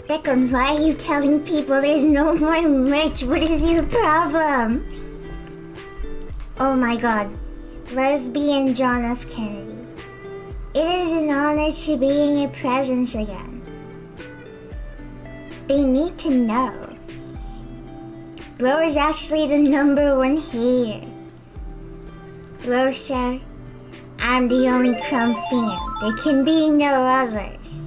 Dickums, why are you telling people there's no more merch? What is your problem? Oh my god. Lesbian John F. Kennedy. It is an honor to be in your presence again. They need to know. Bro is actually the #1 hater. Bro said, I'm the only Crumb fan. There can be no others.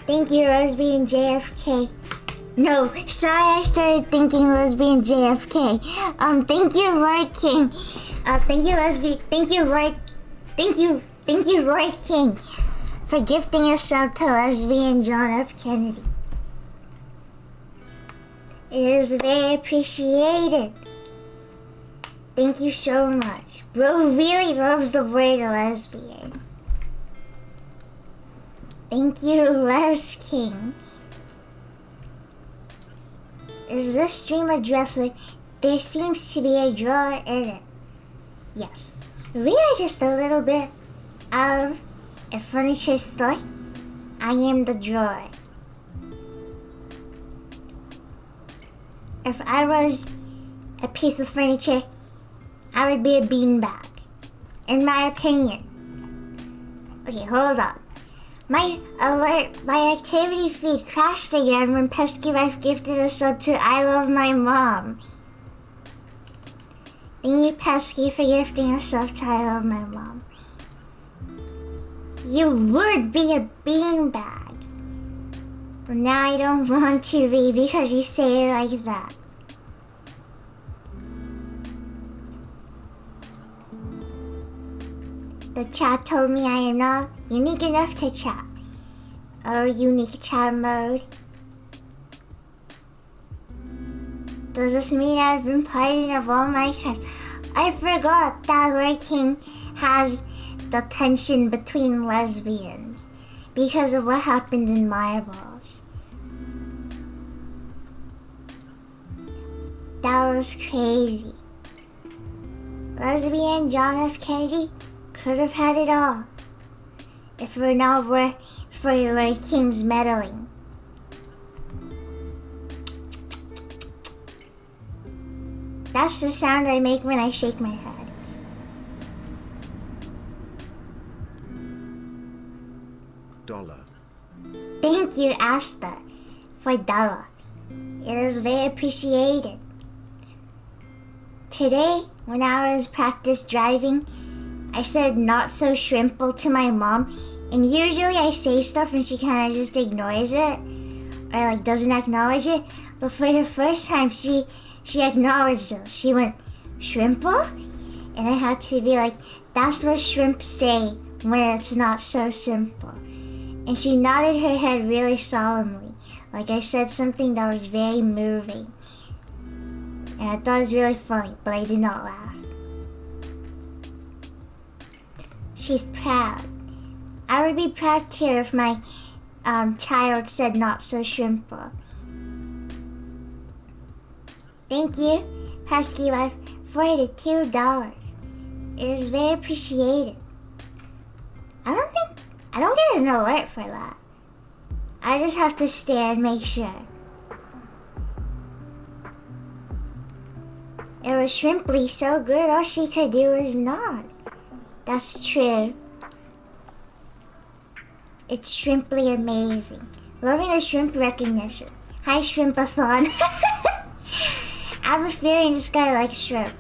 Thank you, Lesbian JFK. No, sorry, I started thinking Lesbian JFK. Thank you, Lord King. Thank you, Lord King, for gifting a sub to Lesbian John F. Kennedy. It is very appreciated. Thank you so much. Bro really loves the word lesbian. Thank you, Les King. Is this stream a dresser? There seems to be a drawer in it. Yes. We are just a little bit of a furniture store. I am the drawer. If I was a piece of furniture, I would be a beanbag. In my opinion. Okay, hold on. My activity feed crashed again when Pesky Wife gifted a sub to I Love My Mom. Thank you, Pesky, for gifting a sub to I Love My Mom. You would be a beanbag. But now I don't want to be because you say it like that. The chat told me I am not unique enough to chat. Oh, unique chat mode. Does this mean I've been partying of all my friends? I forgot that Lord King has the tension between lesbians because of what happened in Marbles. That was crazy. Lesbian John F. Kennedy could have had it all if it not were for Lord King's meddling. That's the sound I make when I shake my head. $. Thank you, Asta, for $. It is very appreciated. Today, when I was practice driving, I said not so shrimple to my mom, and usually I say stuff and she kind of just ignores it or like doesn't acknowledge it, but for the first time she acknowledged it. She went, shrimple? And I had to be like, that's what shrimp say when it's not so simple. And she nodded her head really solemnly, like I said something that was very moving. And I thought it was really funny, but I did not laugh. She's proud. I would be proud too if my child said not so shrimple. Thank you, Pesky Wife, for the $2. It is very appreciated. I don't get an alert for that. I just have to stare and make sure. It was shrimply so good, all she could do was nod. That's true. It's shrimply amazing. Loving the shrimp recognition. Hi, Shrimpathon. I have a feeling this guy likes shrimp.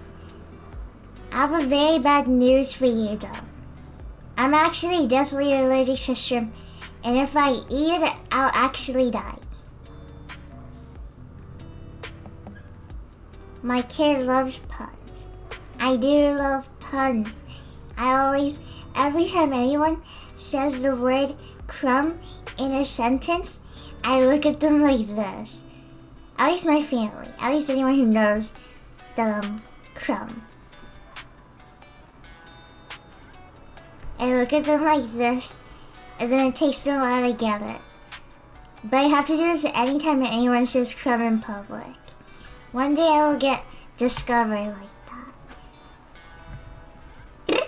I have a very bad news for you though. I'm actually deathly allergic to shrimp, and if I eat it, I'll actually die. My kid loves puns. I do love puns. Every time anyone says the word crumb in a sentence, I look at them like this. At least my family, at least anyone who knows the crumb. I look at them like this, and then it takes them a while to get it. But I have to do this anytime anyone says crumb in public. One day I will get discovered like that.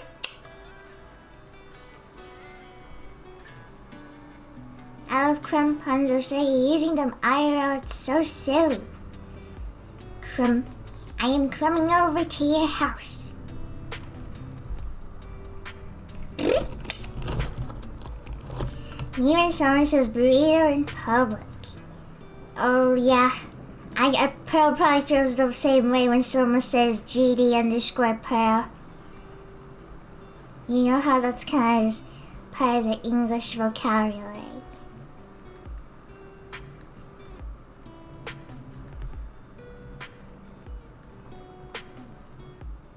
I love crumb puns. I'm sorry, using them IRL. It's so silly. Crumb. I am coming over to your house. Me when someone says burrito in public. Oh yeah. I probably feels the same way when someone says GD_Pearl. You know how that's kind of just part of the English vocabulary.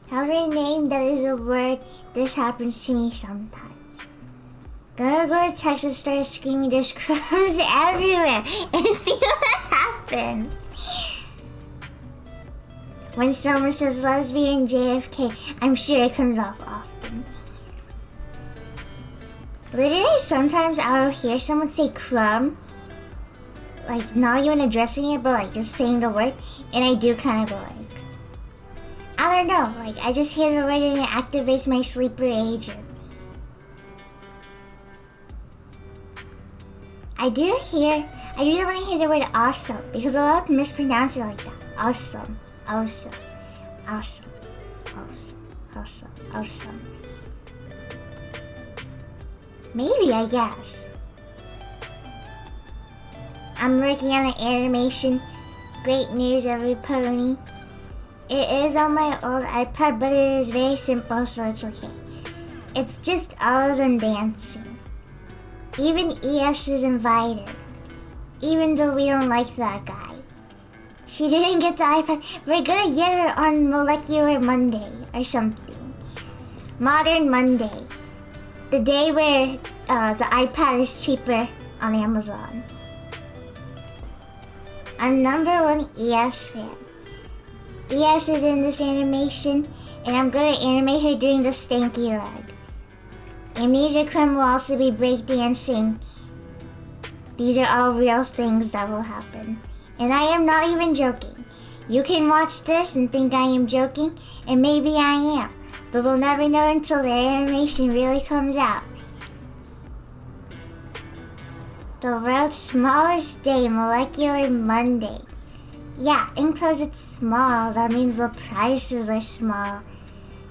Have a name that is a word. This happens to me sometimes. Gonna go to Texas, start screaming there's crumbs everywhere and see what happens. When someone says lesbian JFK, I'm sure it comes off often. Literally, sometimes I'll hear someone say crumb, like not even addressing it, but like just saying the word, and I do kind of go like, I don't know, like I just hear the word and it activates my sleeper agent. I do want to hear the word awesome, because a lot of people mispronounce it like that. Awesome, awesome, awesome, awesome, awesome, awesome. Maybe, I guess. I'm working on an animation. Great news, every pony. It is on my old iPad, but it is very simple, so it's okay. It's just all of them dancing. Even ES is invited. Even though we don't like that guy. She didn't get the iPad. We're gonna get her on Molecular Monday or something. Modern Monday. The day where the iPad is cheaper on Amazon. I'm #1 ES fan. ES is in this animation, and I'm gonna animate her doing the stanky leg. Amnesia Crumb will also be breakdancing. These are all real things that will happen. And I am not even joking. You can watch this and think I am joking, and maybe I am. But we'll never know until the animation really comes out. The world's smallest day, Molecular Monday. Yeah, and because it's small, that means the prices are small.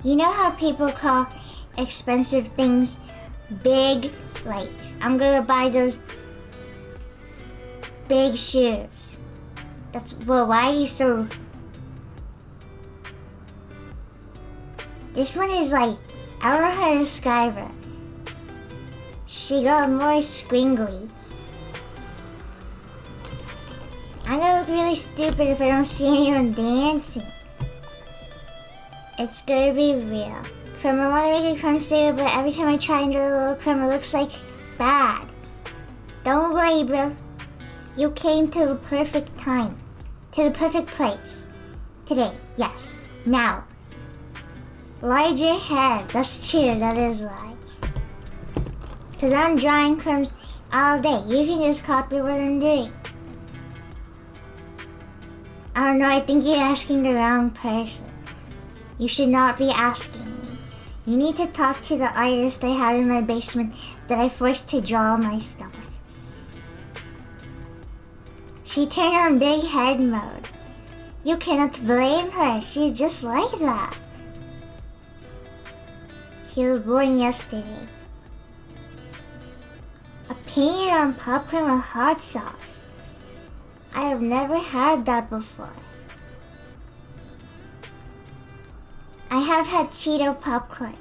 You know how people call expensive things big? Like, I'm gonna buy those big shoes. Well, why are you so... This one is like, I don't know how to describe her. She got more squiggly. I'm gonna look really stupid if I don't see anyone dancing. It's gonna be real. Crumb, I wanna make a crumb stable, but every time I try and do a little crumb, it looks like bad. Don't worry, bro. You came to the perfect time. To the perfect place. Today, yes. Now. Larger head. That's true, that is why. Cause I'm drawing crumbs all day. You can just copy what I'm doing. I don't know, I think you're asking the wrong person. You should not be asking me. You need to talk to the artist I had in my basement that I forced to draw my stuff. She turned on big head mode. You cannot blame her, she's just like that. She was born yesterday. Opinion on popcorn with hot sauce. I have never had that before. I have had Cheeto popcorn,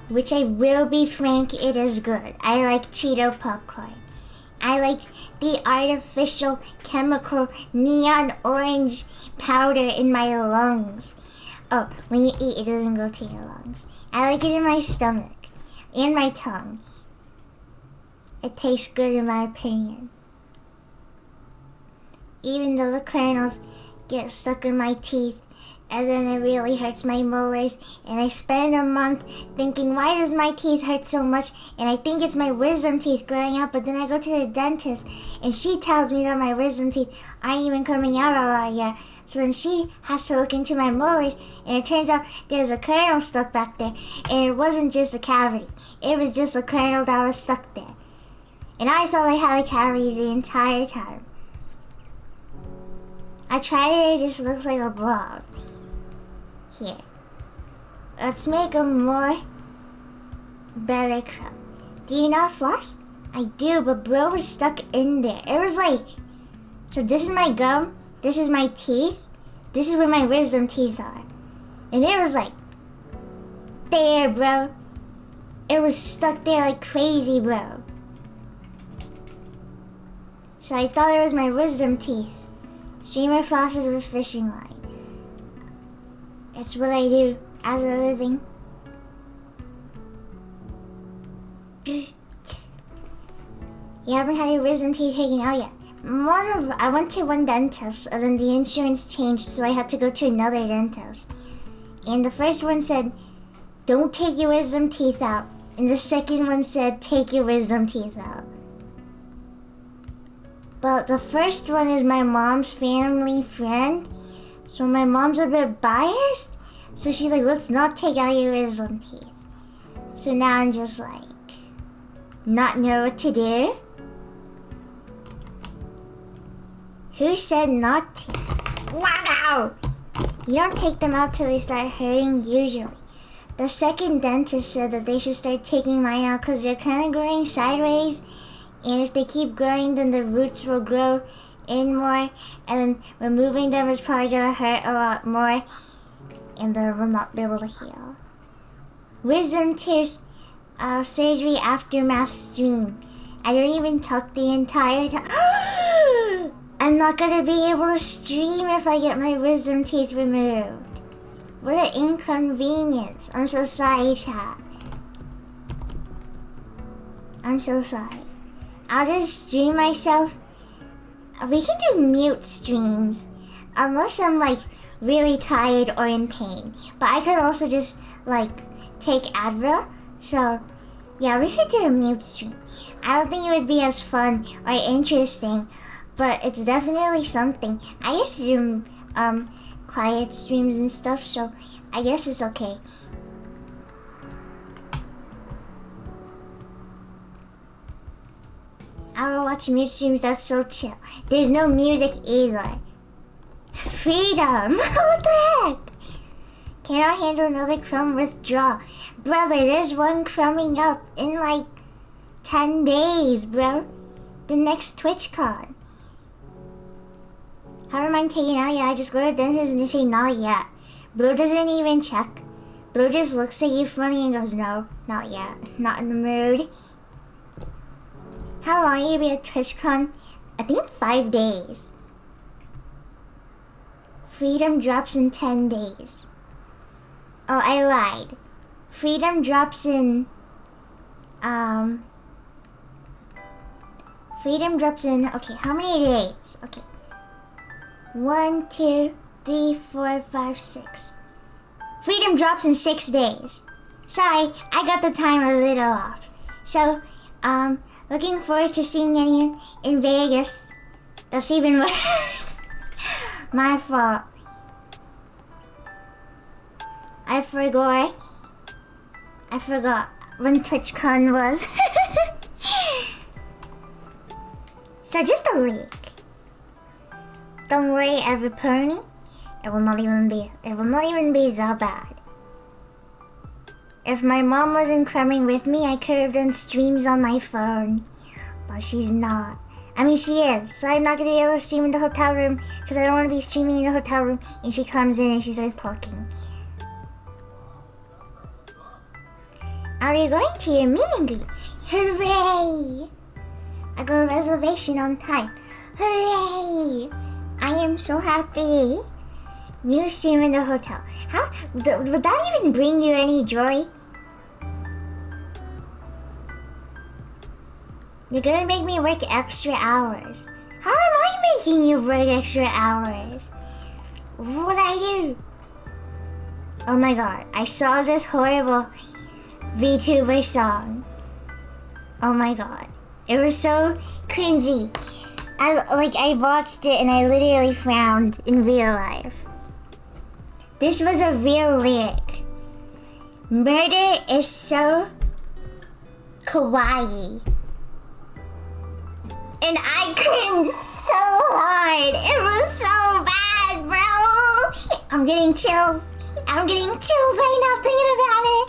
which I will be frank, it is good. I like Cheeto popcorn. I like the artificial chemical neon orange powder in my lungs. Oh, when you eat, it doesn't go to your lungs. I like it in my stomach and my tongue. It tastes good in my opinion. Even though the kernels get stuck in my teeth, and then it really hurts my molars, and I spend a month thinking, why does my teeth hurt so much? And I think it's my wisdom teeth growing out, but then I go to the dentist, and she tells me that my wisdom teeth aren't even coming out a lot yet. So then she has to look into my molars, and it turns out there's a kernel stuck back there, and it wasn't just a cavity. It was just a kernel that was stuck there. And I thought I had a cavity the entire time. I tried it, it just looks like a blob. Here. Let's make a more better crumb. Do you not floss? I do, but bro was stuck in there. It was like, so this is my gum, this is my teeth, this is where my wisdom teeth are. And it was like, there, bro. It was stuck there like crazy, bro. So I thought it was my wisdom teeth. Streamer flosses with fishing line. It's what I do as a living. You haven't had your wisdom teeth taken out yet. I went to one dentist and then the insurance changed, so I had to go to another dentist. And the first one said, don't take your wisdom teeth out. And the second one said, take your wisdom teeth out. But the first one is my mom's family friend. So my mom's a bit biased. So she's like, let's not take out your wisdom teeth. So now I'm just like, not know what to do. Who said not to? Wow! You don't take them out till they start hurting usually. The second dentist said that they should start taking mine out because they're kind of growing sideways. And if they keep growing, then the roots will grow in more. And then removing them is probably going to hurt a lot more. And they will not be able to heal. Wisdom tooth surgery aftermath stream. I don't even talk the entire time. I'm not going to be able to stream if I get my wisdom teeth removed. What an inconvenience. I'm so sorry, chat. I'm so sorry. I'll just stream myself. We can do mute streams. Unless I'm like really tired or in pain. But I could also just like take Advil. So yeah, we could do a mute stream. I don't think it would be as fun or interesting. But it's definitely something. I used to do quiet streams and stuff, so I guess it's okay. I will watch mute streams, that's so chill. There's no music either. Freedom! What the heck? Cannot handle another crumb withdraw. Brother, there's one crumbing up in like 10 days, bro. The next TwitchCon. Haven't mind taking out yet. I just go to the dentist and they say not yet. Bro doesn't even check. Bro just looks at you funny and goes, no, not yet. Not in the mood. How long are you be at TwitchCon? I think 5 days. Freedom drops in 10 days. Oh, I lied. Freedom drops in... Freedom drops in... Okay, how many days? Okay. 1, 2, 3, 4, 5, 6. Freedom drops in 6 days. Sorry, I got the time a little off. So, looking forward to seeing you in Vegas. That's even worse. My fault. I forgot when TwitchCon was. So just a week. Don't worry, every pony. It will not even be that bad. If my mom wasn't cramming with me, I could have done streams on my phone. But she's not. I mean, she is. So I'm not going to be able to stream in the hotel room because I don't want to be streaming in the hotel room and she comes in and she starts talking. Are you going to your meet and greet? Hooray! I got a reservation on time. Hooray! I am so happy. New stream in the hotel. How would that even bring you any joy? You're gonna make me work extra hours. How am I making you work extra hours? What would I do? Oh my god, I saw this horrible Vtuber song. Oh my god. It was so cringy. I watched it and I literally frowned in real life. This was a real lyric. Murder is so kawaii. And I cringed so hard. It was so bad, bro. I'm getting chills. I'm getting chills right now thinking about it.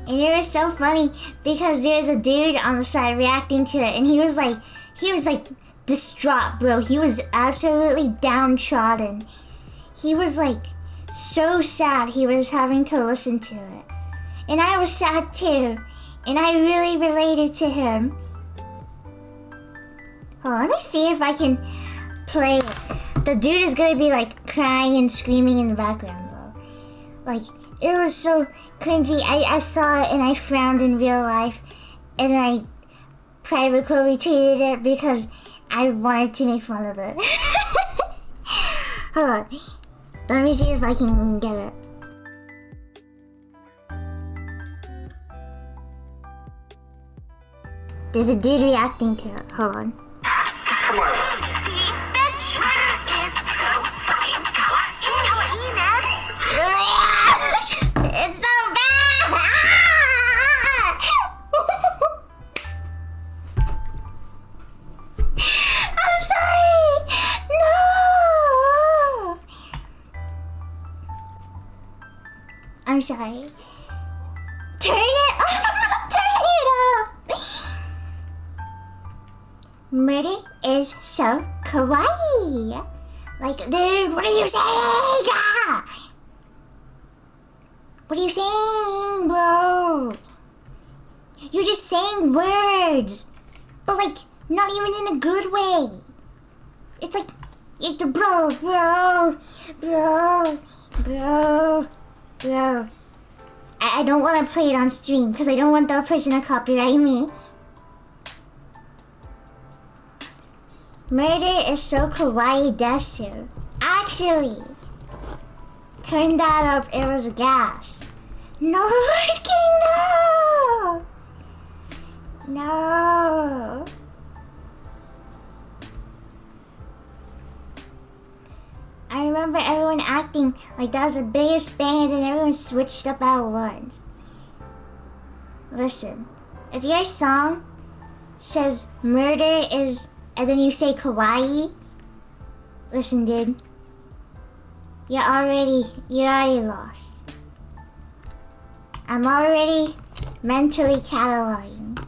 And it was so funny because there's a dude on the side reacting to it, and he was like distraught, bro. He was absolutely downtrodden. He was like so sad he was having to listen to it. And I was sad too. And I really related to him. Hold on, let me see if I can play it. The dude is gonna be like crying and screaming in the background though. Like, it was so cringy. I saw it and I frowned in real life. And I privately retweeted it because I wanted to make fun of it. Hold on. Let me see if I can get it. There's a dude reacting to it. Hold on. Come on. Bitch is so fucking It's so bad! I'm sorry! No! I'm sorry. Turn it off! Turn it off! Murder is so kawaii. Like, dude, what are you saying? What are you saying, bro? You're just saying words. But, like, not even in a good way. It's like, bro. I don't want to play it on stream because I don't want that person to copyright me. Murder is so kawaii desu. Actually, turn that up, it was gas. No, Lord King, no! No. I remember everyone acting like that was the biggest bang and then everyone switched up at once. Listen, if your song says murder is and then you say kawaii, listen, dude, you're already lost. I'm already mentally cataloging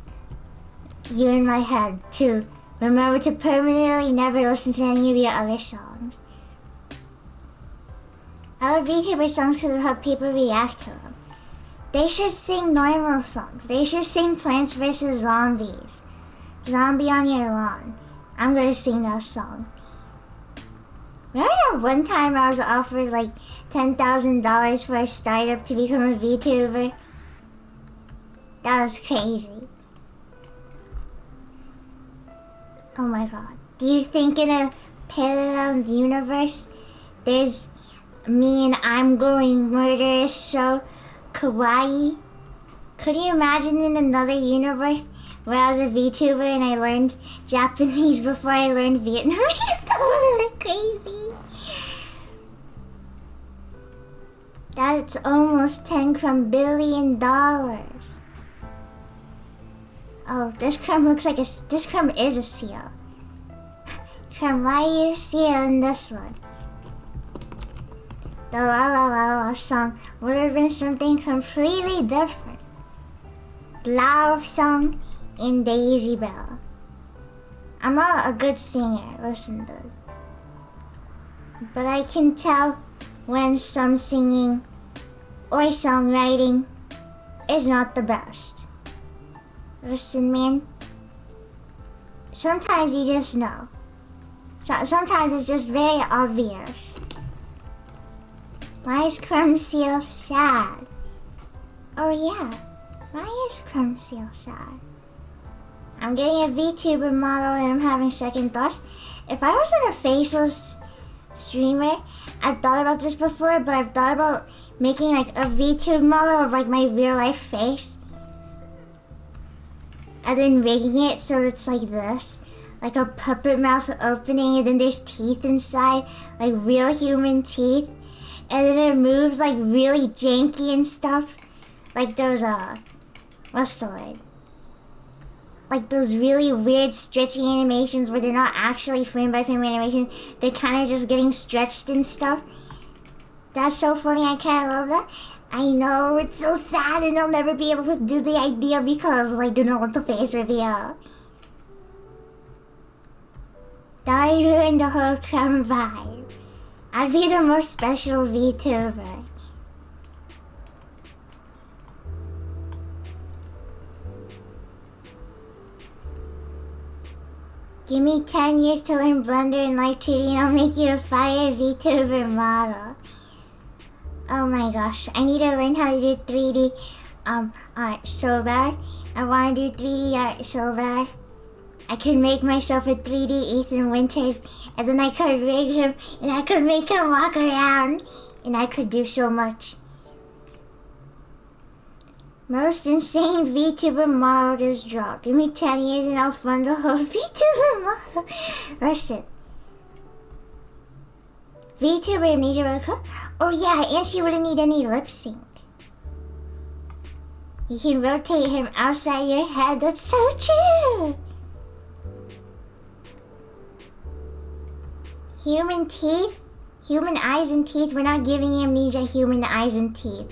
you in my head to remember to permanently never listen to any of your other songs. I love VTuber songs because of how people react to them. They should sing normal songs. They should sing Plants vs. Zombies. Zombie on Your Lawn. I'm gonna sing that song. Remember that one time I was offered like $10,000 for a startup to become a VTuber? That was crazy. Oh my god. Do you think in a parallel universe there's me and I'm going murder so kawaii? Could you imagine in another universe where I was a VTuber and I learned Japanese before I learned Vietnamese? That would have been crazy. That's almost $10 billion. Oh, this crumb looks like this crumb is a seal. Crumb, why are you a seal in this one? The La La La La song would have been something completely different. Love song in Daisy Bell. I'm not a good singer, listen dude. But I can tell when some singing or songwriting is not the best. Listen, man. Sometimes you just know. Sometimes it's just very obvious. Why is Crumb Seal sad? Oh yeah, why is Crumb Seal sad? I'm getting a VTuber model and I'm having second thoughts. If I wasn't a faceless streamer, I've thought about this before, but I've thought about making like a VTuber model of like my real life face. And then rigging it so it's like this. Like a puppet mouth opening and then there's teeth inside, like real human teeth. And then it moves like really janky and stuff. Like those, what's the word? like those really weird stretching animations where they're not actually frame by frame animation. They're kind of just getting stretched and stuff. That's so funny. I kind of love that. I know it's so sad and I'll never be able to do the idea because I do not want the face reveal. That ruined the whole crown vibe. I'd be the most special VTuber. Give me 10 years to learn Blender and Light 2D and I'll make you a fire VTuber model. Oh my gosh, I need to learn how to do 3D art so bad. I want to do 3D art so bad. I could make myself a 3D Ethan Winters and then I could rig him and I could make him walk around and I could do so much. Most insane VTuber model just dropped. Give me 10 years and I'll fund the whole VTuber model. Listen. VTuber Amnesia would cook? Oh yeah, and she wouldn't need any lip sync. You can rotate him outside your head. That's so true. Human teeth? Human eyes and teeth? We're not giving Amnesia human eyes and teeth.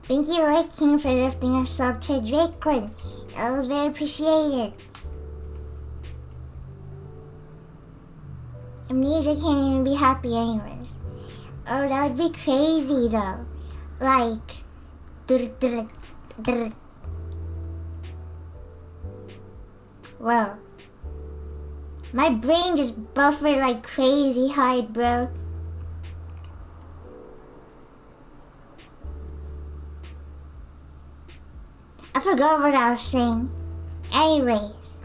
Thank you, Ray King, for lifting us up to Drakelin. That was very appreciated. Amnesia can't even be happy anyways. Oh, that would be crazy though. Like... Whoa. My brain just buffered like crazy hard, bro. I forgot what I was saying. Anyways.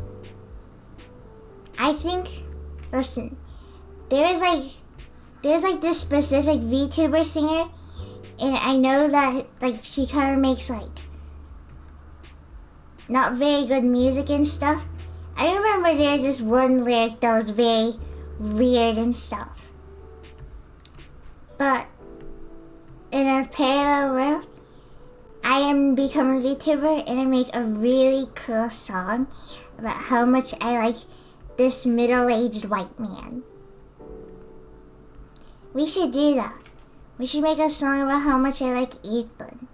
I think... Listen. There's like this specific VTuber singer. And I know that like she kind of makes like... not very good music and stuff. I remember there's this one lyric that was very weird and stuff. But in a parallel world, I am becoming a VTuber and I make a really cool song about how much I like this middle-aged white man. We should do that. We should make a song about how much I like Ethan.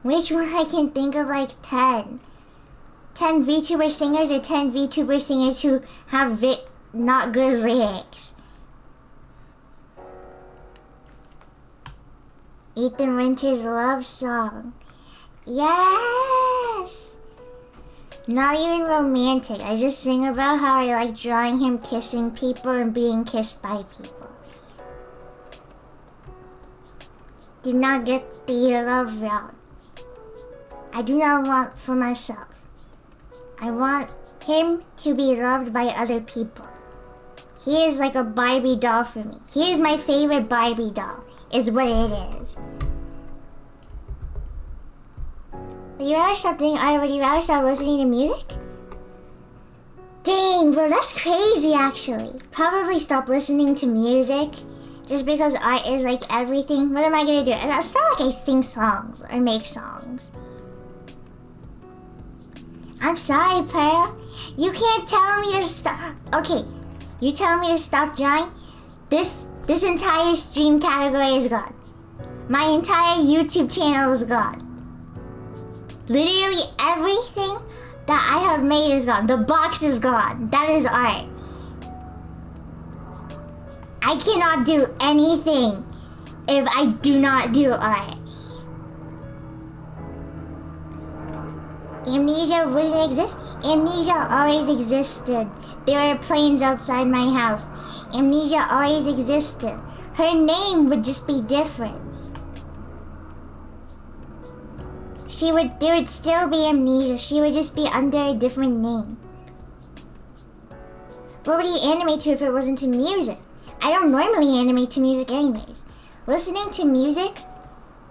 Which one I can think of like 10. 10 VTuber singers or 10 VTuber singers who have not good lyrics. Ethan Winter's love song. Yes! Not even romantic. I just sing about how I like drawing him kissing people and being kissed by people. Did not get the love route. I do not want for myself. I want him to be loved by other people. He is like a Barbie doll for me. He is my favorite Barbie doll, is what it is. Would you rather stop doing art? Would you rather stop listening to music? Dang, bro, that's crazy actually. Probably stop listening to music. Just because art is like everything. What am I gonna do? And it's not like I sing songs or make songs. I'm sorry, player. You can't tell me to stop. Okay, you tell me to stop drawing. This entire stream category is gone. My entire YouTube channel is gone. Literally everything that I have made is gone. The box is gone. That is art. I cannot do anything if I do not do art. Amnesia wouldn't exist. Amnesia always existed. There are planes outside my house. Amnesia always existed. Her name would just be different. There would still be Amnesia. She would just be under a different name. What would you animate to if it wasn't to music? I don't normally animate to music anyways. Listening to music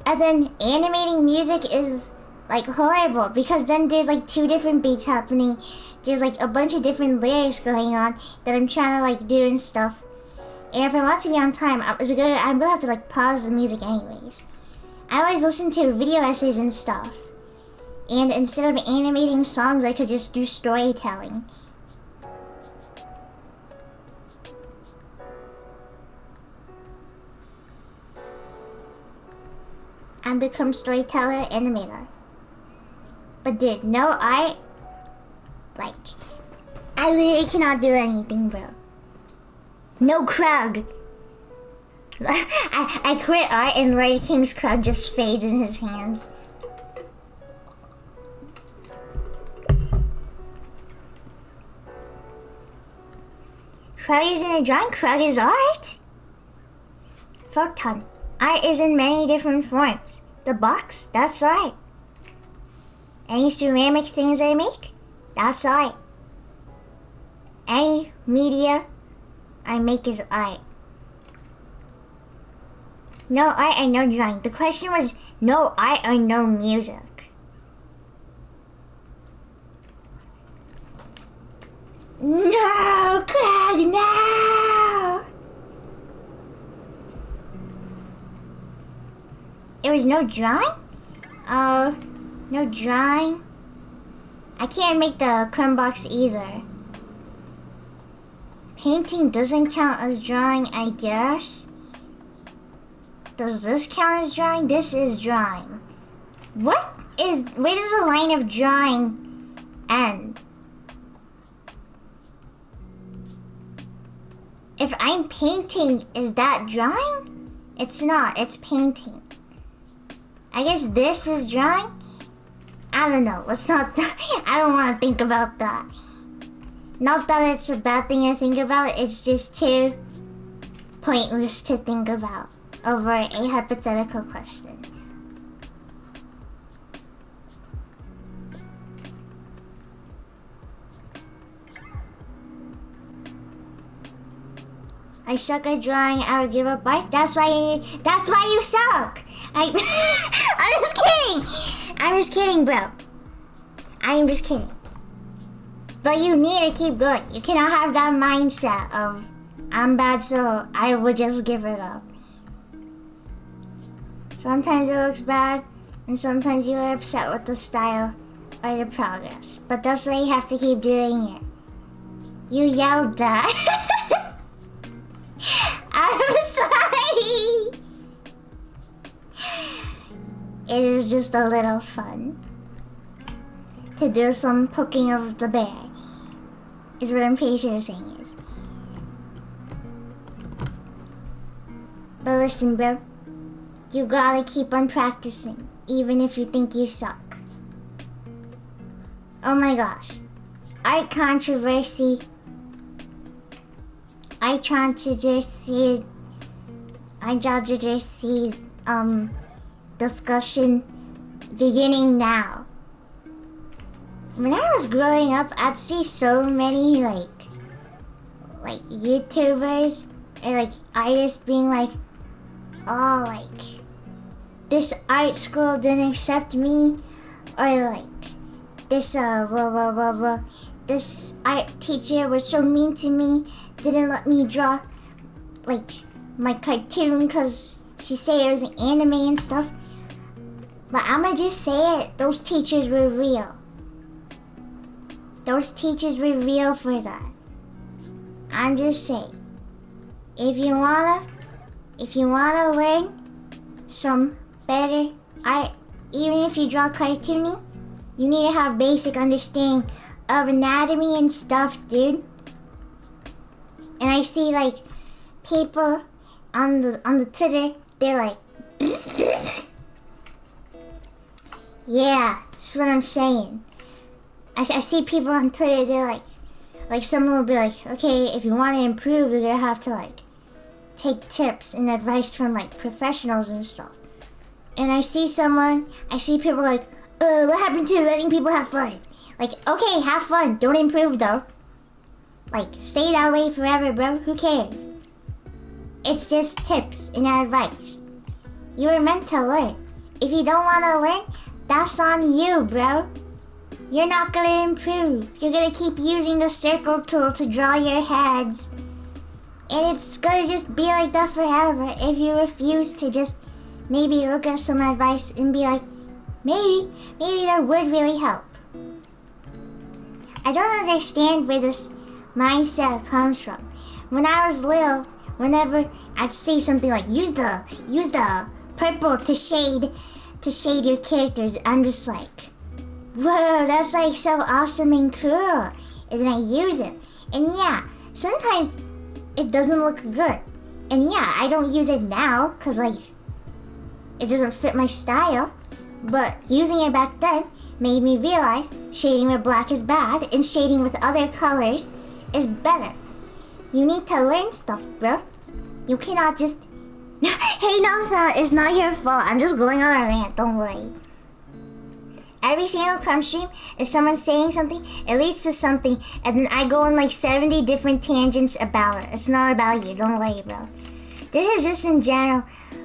and then animating music is like horrible because then there's like 2 different beats happening. There's like a bunch of different lyrics going on that I'm trying to like do and stuff. And if I want to be on time, I'm gonna have to like pause the music anyways. I always listen to video essays and stuff. And instead of animating songs, I could just do storytelling. And become storyteller, animator. But dude, no, I literally cannot do anything, bro. No crowd. I quit art and Larry King's crowd just fades in his hands. Crowd isn't a drawing, crowd is art. Fuck ton. Art is in many different forms. The box, that's art. Any ceramic things I make, that's art. Any media I make is art. No art and no drawing. The question was no art or no music. No, Craig, no! It was no drawing? No drawing? I can't make the crumb box either. Painting doesn't count as drawing, I guess. Does this count as drawing? This is drawing. Where does the line of drawing end? If I'm painting, is that drawing? It's not, it's painting. I guess this is drawing? I don't know, let's not, I don't want to think about that. Not that it's a bad thing to think about, it's just too pointless to think about over a hypothetical question. I suck at drawing, I would give up art. That's why you suck. I'm just kidding, bro. I am just kidding. But you need to keep going. You cannot have that mindset of, I'm bad, so I would just give it up. Sometimes it looks bad, and sometimes you are upset with the style or the progress. But that's why you have to keep doing it. You yelled that. I'm sorry. It is just a little fun to do some poking of the bear, is what I'm pretty sure saying is. But listen, bro, you gotta keep on practicing, even if you think you suck. Oh my gosh, art controversy. I controversy. Discussion beginning now. When I was growing up, I'd see so many like YouTubers or like artists being like, oh, like this art school didn't accept me, or like this this art teacher was so mean to me, didn't let me draw like my cartoon because she said it was an anime and stuff. But I'ma just say it, those teachers were real. Those teachers were real for that. I'm just saying, if you wanna learn some better art, even if you draw cartoony, you need to have basic understanding of anatomy and stuff, dude. And I see like people on the Twitter, they're like, yeah, that's what I'm saying. I see people on Twitter, they're like someone will be like, okay, if you want to improve, you're gonna have to like take tips and advice from like professionals and stuff. And I see people like, what happened to letting people have fun? Like, okay, have fun, don't improve though. Like, stay that way forever, bro, who cares? It's just tips and advice. You were meant to learn. If you don't want to learn, that's on you, bro. You're not gonna improve. You're gonna keep using the circle tool to draw your heads. And it's gonna just be like that forever if you refuse to just maybe look at some advice and be like, maybe that would really help. I don't understand where this mindset comes from. When I was little, whenever I'd say something like, use the purple to shade your characters, I'm just like, whoa, that's like so awesome and cool. And then I use it. And yeah, sometimes it doesn't look good. And yeah, I don't use it now because like it doesn't fit my style. But using it back then made me realize shading with black is bad and shading with other colors is better. You need to learn stuff, bro. You cannot just... Hey, no, it's not your fault. I'm just going on a rant, don't worry. Every single crumb stream, if someone's saying something, it leads to something, and then I go on like 70 different tangents about it. It's not about you, don't worry, bro. This is just in general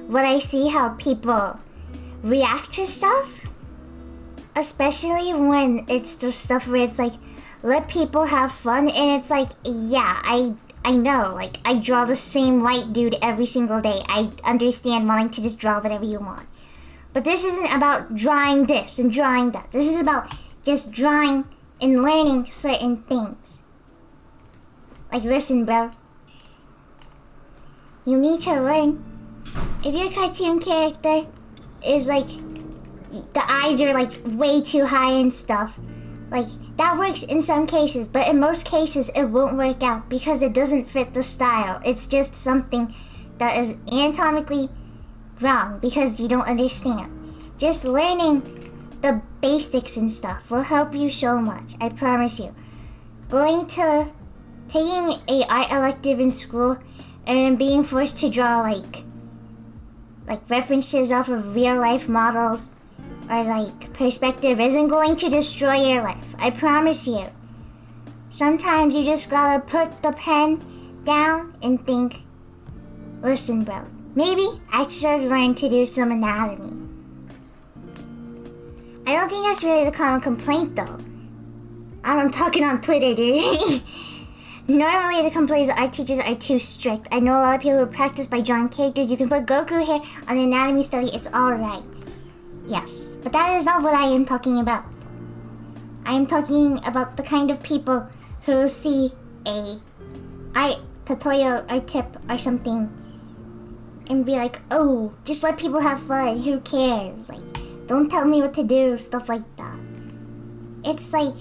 what I see how people react to stuff. Especially when it's the stuff where it's like, let people have fun, and it's like, yeah, I know, like, I draw the same white dude every single day. I understand wanting to just draw whatever you want. But this isn't about drawing this and drawing that. This is about just drawing and learning certain things. Like, listen, bro. You need to learn. If your cartoon character is like, the eyes are like way too high and stuff, like, that works in some cases, but in most cases it won't work out because it doesn't fit the style. It's just something that is anatomically wrong because you don't understand. Just learning the basics and stuff will help you so much, I promise you. Taking a art elective in school and then being forced to draw like references off of real life models or like perspective isn't going to destroy your life. I promise you. Sometimes you just gotta put the pen down and think, listen, bro, maybe I should learn to do some anatomy. I don't think that's really the common complaint though. I'm talking on Twitter, dude. Normally the complaint is that art teachers are too strict. I know a lot of people who practice by drawing characters. You can put Goku hair on an anatomy study, it's alright. Yes, but that is not what I am talking about. I am talking about the kind of people who see a art tutorial or tip or something and be like, oh, just let people have fun, who cares? Like, don't tell me what to do, stuff like that. It's like,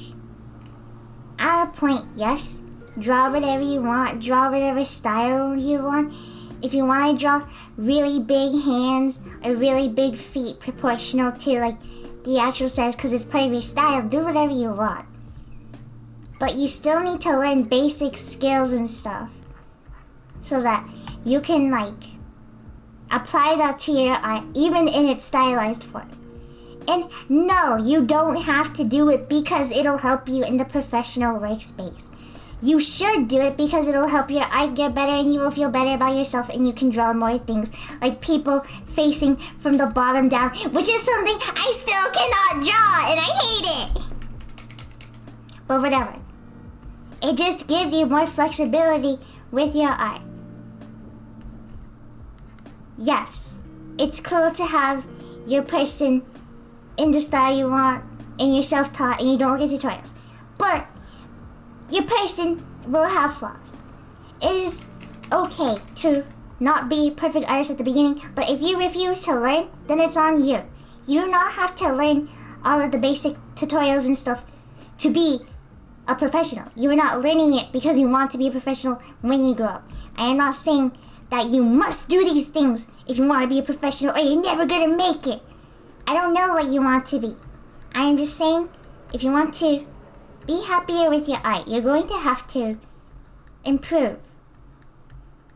at a point, yes, draw whatever you want, draw whatever style you want. If you want to draw really big hands or really big feet proportional to like the actual size because it's part of your style, do whatever you want. But you still need to learn basic skills and stuff so that you can like apply that to your art even in its stylized form. And no, you don't have to do it because it'll help you in the professional workspace. You should do it because it'll help your art get better and you will feel better about yourself and you can draw more things like people facing from the bottom down, which is something I still cannot draw and I hate it. But whatever. It just gives you more flexibility with your art. Yes, it's cool to have your person in the style you want and you're self-taught and you don't look at tutorials. But your person will have flaws. It is okay to not be a perfect artist at the beginning, but if you refuse to learn, then it's on you. You do not have to learn all of the basic tutorials and stuff to be a professional. You are not learning it because you want to be a professional when you grow up. I am not saying that you must do these things if you want to be a professional or you're never gonna make it. I don't know what you want to be. I am just saying, if you want to be happier with your art, you're going to have to improve.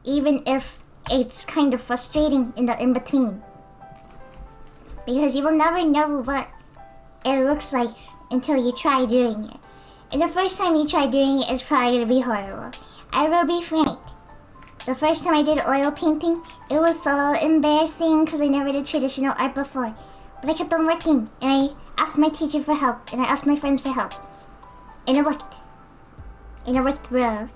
Even if it's kind of frustrating in the in-between. Because you will never know what it looks like until you try doing it. And the first time you try doing it is probably going to be horrible. I will be frank. The first time I did oil painting, it was so embarrassing because I never did traditional art before. But I kept on working, and I asked my teacher for help, and I asked my friends for help. And it worked. And it worked, bro.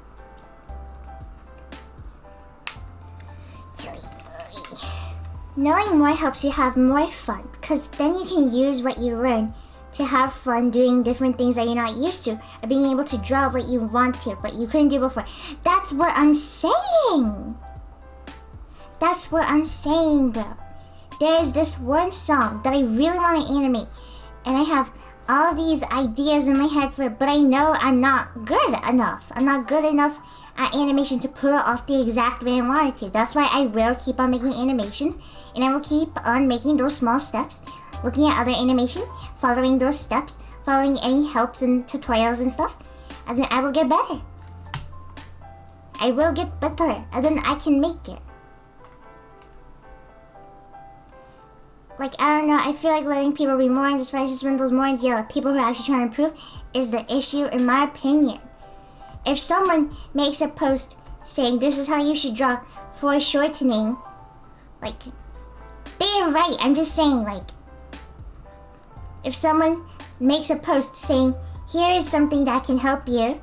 knowing more helps you have more fun, because then you can use what you learn to have fun doing different things that you're not used to, or being able to draw what you want to, but you couldn't do before. That's what I'm saying. That's what I'm saying, bro. There's this one song that I really want to animate, and I have all these ideas in my head for it, but I know I'm not good enough. I'm not good enough at animation to pull it off the exact way I want it to. That's why I will keep on making animations, and I will keep on making those small steps, looking at other animation, following those steps, following any helps and tutorials and stuff, and then I will get better. I will get better, and then I can make it. Like, I don't know, I feel like letting people be morons, as far as just when those morons yell at people who are actually trying to improve, is the issue in my opinion. If someone makes a post saying this is how you should draw foreshortening, like, they're right. I'm just saying, like, if someone makes a post saying here is something that can help you,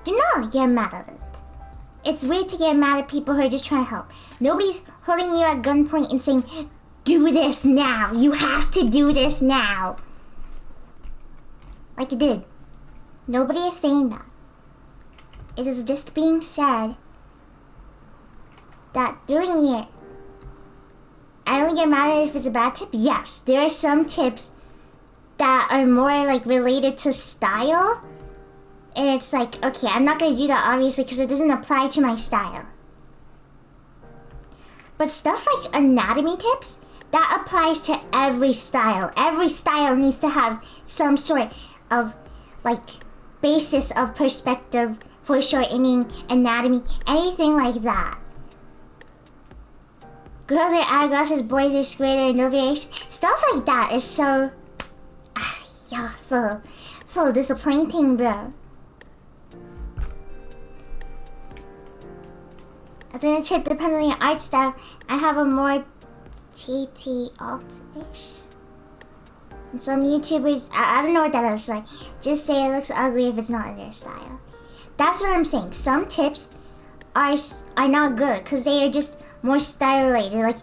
do not get mad at it. It's weird to get mad at people who are just trying to help. Nobody's holding you at gunpoint and saying, do this now. You have to do this now. Like, dude, nobody is saying that. It is just being said that doing it, I don't get mad at it if it's a bad tip. Yes, there are some tips that are more like related to style, and it's like, okay, I'm not gonna do that obviously because it doesn't apply to my style. But stuff like anatomy tips, that applies to every style. Every style needs to have some sort of like basis of perspective, foreshortening, anatomy, anything like that. Girls are eyeglasses, boys are squared, no variation. Stuff like that is so, yeah, so disappointing, bro. I think the tip depends on your art style. I have a more TT alt-ish. And some YouTubers, I don't know what that looks like. Just say it looks ugly if it's not in their style. That's what I'm saying. Some tips are not good because they are just more style related. Like,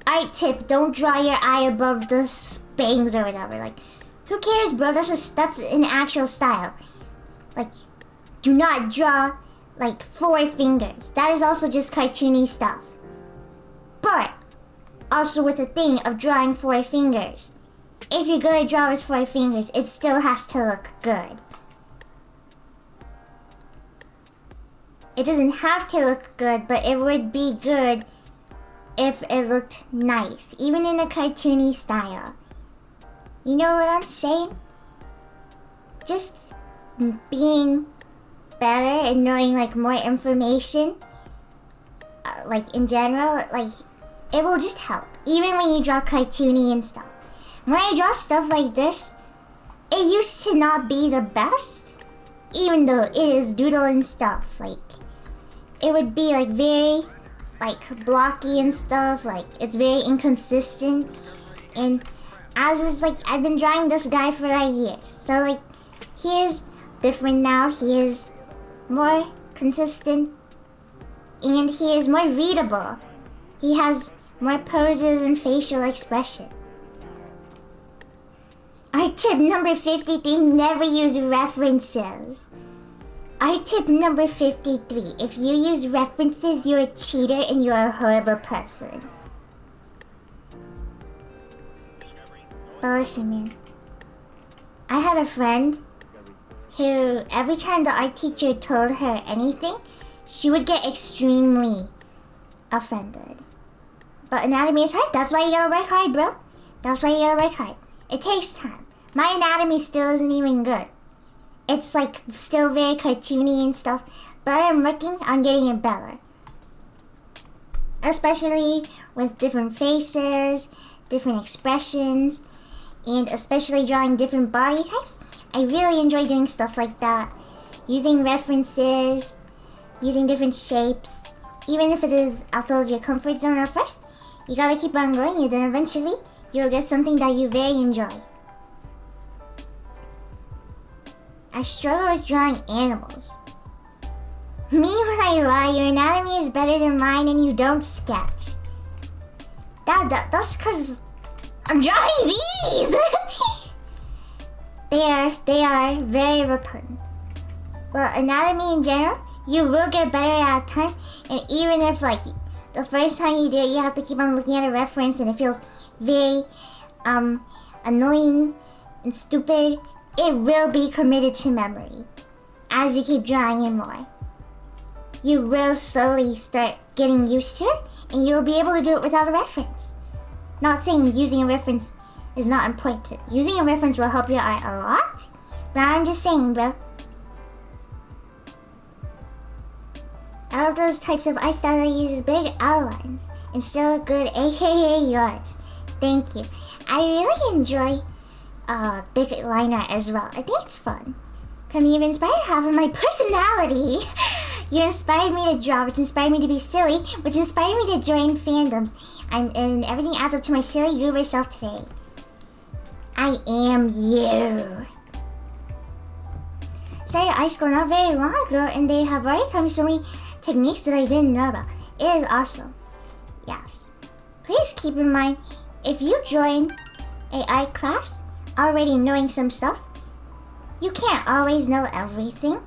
art tip, don't draw your eye above the bangs or whatever. Like, who cares, bro? That's an actual style. Like, do not draw like 4 fingers. That is also just cartoony stuff. But also with the thing of drawing 4 fingers. If you're gonna draw with 4 fingers, it still has to look good. It doesn't have to look good, but it would be good if it looked nice, even in a cartoony style. You know what I'm saying? Just being better and knowing like more information, like in general, like it will just help. Even when you draw cartoony and stuff. When I draw stuff like this, it used to not be the best, even though it is doodle and stuff. Like, it would be like very like blocky and stuff. Like, it's very inconsistent. And as it's like, I've been drawing this guy for like years. So like, he is different now. He is more consistent. And he is more readable. He has more poses and facial expression. Art tip number 53, never use references. Art tip number 53, if you use references, you're a cheater and you're a horrible person. But listen, man. I had a friend who, every time the art teacher told her anything, she would get extremely offended. But anatomy is hard. That's why you gotta work hard, bro. That's why you gotta work hard. It takes time. My anatomy still isn't even good. It's like still very cartoony and stuff. But I am working on getting it better. Especially with different faces, different expressions, and especially drawing different body types. I really enjoy doing stuff like that. Using references, using different shapes. Even if it is outside of your comfort zone at first, you gotta keep on going, and then eventually you'll get something that you very enjoy. I struggle with drawing animals. Me when I lie, your anatomy is better than mine and you don't sketch. That's because I'm drawing these! They are very rotund. But anatomy in general, you will get better at time, and even if like the first time you do it, you have to keep on looking at a reference and it feels very annoying and stupid, it will be committed to memory as you keep drawing it more. You will slowly start getting used to it, and you'll be able to do it without a reference. Not saying using a reference is not important. Using a reference will help your eye a lot, but I'm just saying, bro. Out of those types of eye styles, I use big outlines and still look good, aka yours. Thank you. I really enjoy big liner as well. I think it's fun. You've inspired half of my personality. You inspired me to draw, which inspired me to be silly, which inspired me to join fandoms. And everything adds up to my silly goober self today. I am you. Started high school not very long ago, and they have already taught me so many techniques that I didn't know about. It is awesome. Yes. Please keep in mind, if you join a art class already knowing some stuff, you can't always know everything.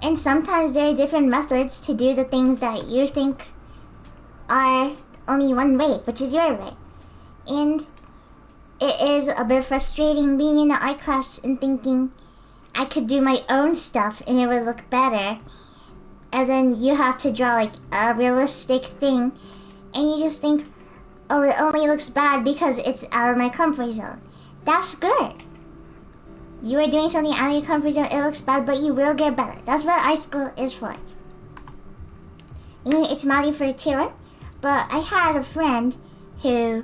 And sometimes there are different methods to do the things that you think are only one way, which is your way. And it is a bit frustrating being in an art class and thinking I could do my own stuff and it would look better. And then you have to draw like a realistic thing and you just think, oh, it only looks bad because it's out of my comfort zone. That's good. You are doing something out of your comfort zone, it looks bad, but you will get better. That's what art school is for. And it's Molly for a tier, but I had a friend who,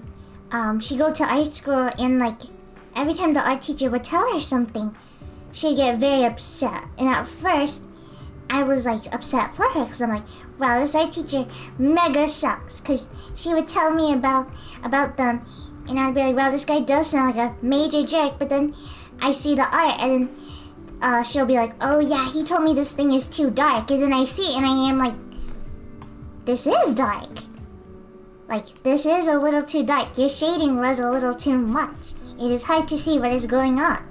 she go to art school and like, every time the art teacher would tell her something, she'd get very upset. And at first, I was like upset for her because I'm like, wow, this art teacher mega sucks. Because she would tell me about them and I'd be like, wow, this guy does sound like a major jerk. But then I see the art and then she'll be like, oh yeah, he told me this thing is too dark. And then I see it and I am like, this is dark. Like, this is a little too dark. Your shading was a little too much. It is hard to see what is going on.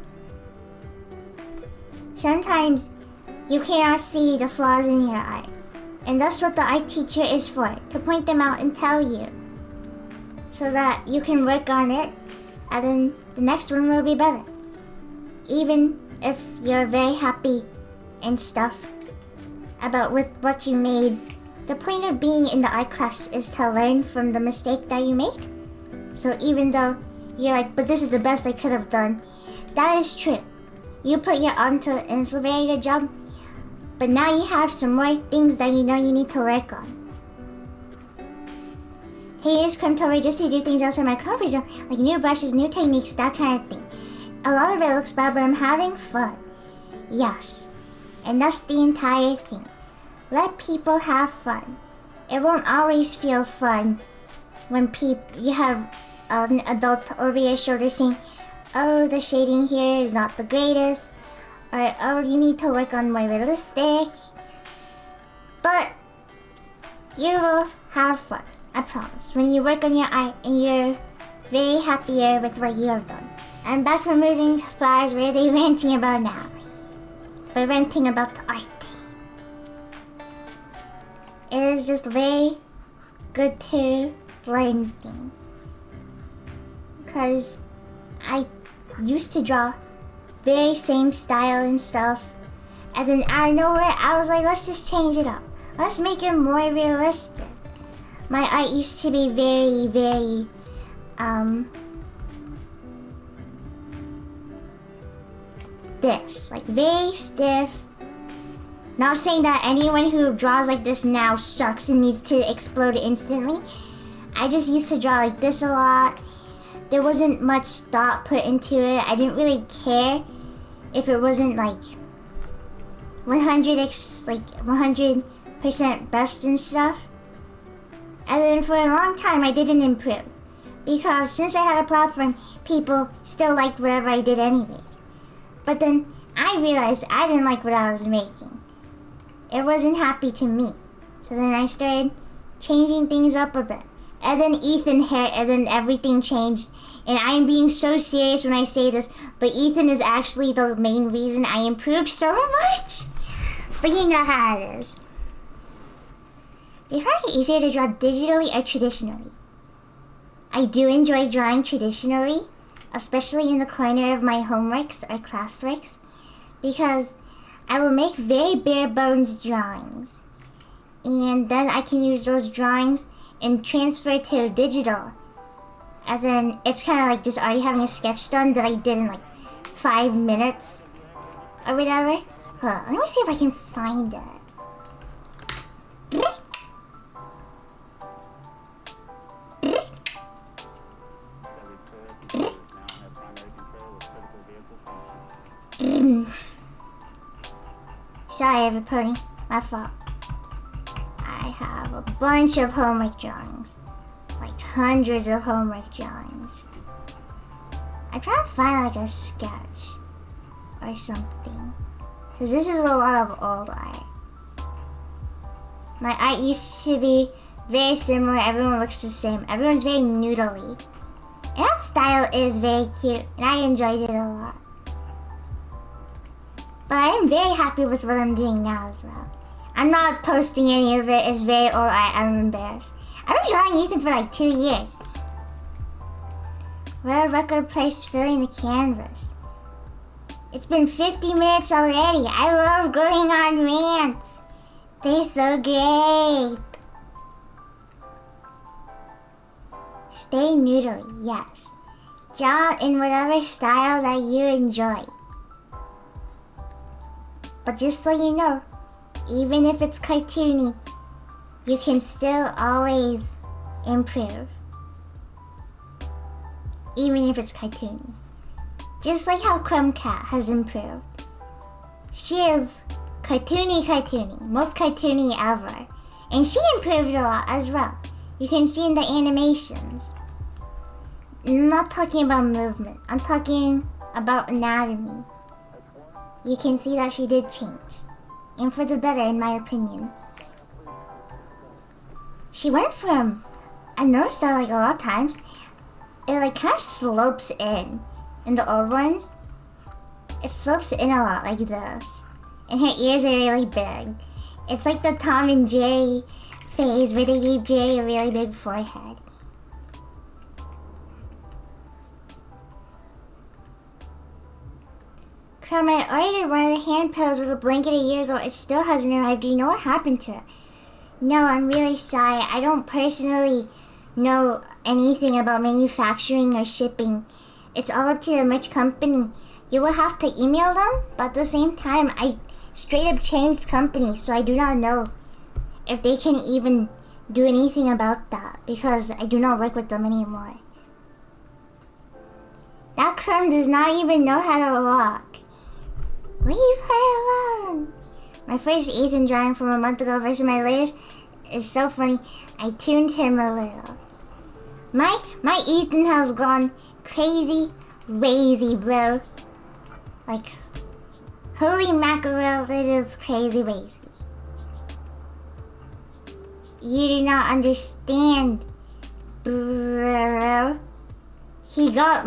Sometimes you cannot see the flaws in your art. And that's what the art teacher is for, to point them out and tell you. So that you can work on it, and then the next one will be better. Even if you're very happy and stuff about with what you made, the point of being in the art class is to learn from the mistake that you make. So even though you're like, but this is the best I could have done, that is true. You put your all into it and it's a very good job. But now you have some more things that you know you need to work on. Hey, use Crimtober just to do things outside my comfort zone, like new brushes, new techniques, that kind of thing. A lot of it looks bad, but I'm having fun. Yes. And that's the entire thing. Let people have fun. It won't always feel fun when you have an adult over your shoulder saying, oh, the shading here is not the greatest, or oh, you need to work on more realistic. But you will have fun, I promise, when you work on your art and you're very happier with what you have done. I'm back from losing flowers. What are they ranting about now? We're ranting about the art. It is just very good to learn things. Because I used to draw very same style and stuff. And then out of nowhere, I was like, let's just change it up. Let's make it more realistic. My art used to be very, very, this, like very stiff. Not saying that anyone who draws like this now sucks and needs to explode instantly. I just used to draw like this a lot. There wasn't much thought put into it. I didn't really care if it wasn't like 100% best and stuff. And then for a long time I didn't improve. Because since I had a platform, people still liked whatever I did anyways. But then I realized I didn't like what I was making. It wasn't happy to me. So then I started changing things up a bit. And then Ethan hit, and then everything changed. And I'm being so serious when I say this, but Ethan is actually the main reason I improved so much. But you know how it is. Do you find it easier to draw digitally or traditionally? I do enjoy drawing traditionally, especially in the corner of my homeworks or classworks, because I will make very bare bones drawings. And then I can use those drawings and transfer to digital. And then it's kind of like just already having a sketch done that I did in like 5 minutes or whatever. Hold on, let me see if I can find it. Sorry, everybody. My fault. I have a bunch of homework drawings. Like hundreds of homework drawings. I try to find like a sketch or something. Because this is a lot of old art. My art used to be very similar. Everyone looks the same. Everyone's very noodly. And that style is very cute. And I enjoyed it a lot. But I am very happy with what I'm doing now as well. I'm not posting any of it. It's very old art. I'm embarrassed. I've been drawing Ethan for like 2 years. World record place filling the canvas. It's been 50 minutes already. I love going on rants. They're so great. Stay noodly, yes. Draw in whatever style that you enjoy. But just so you know, even if it's cartoony, you can still always improve. Even if it's cartoony. Just like how Crumb Cat has improved. She is cartoony, most cartoony ever. And she improved a lot as well. You can see in the animations. I'm not talking about movement, I'm talking about anatomy. You can see that she did change. And for the better, in my opinion. She went from, I noticed that like a lot of times, it like kind of slopes in the old ones. It slopes in a lot like this. And her ears are really big. It's like the Tom and Jerry phase where they gave Jerry a really big forehead. Crumb, I ordered one of the hand pillows with a blanket a year ago. It still hasn't arrived. Do you know what happened to it? No, I'm really sorry. I don't personally know anything about manufacturing or shipping. It's all up to the merch company. You will have to email them, but at the same time, I straight up changed companies, so I do not know if they can even do anything about that, because I do not work with them anymore. That Crumb does not even know how to walk. Leave her alone. My first Ethan drawing from a month ago versus my latest is so funny. I tuned him a little. My Ethan has gone crazy, bro. Like, holy mackerel, it is crazy. You do not understand, bro. He got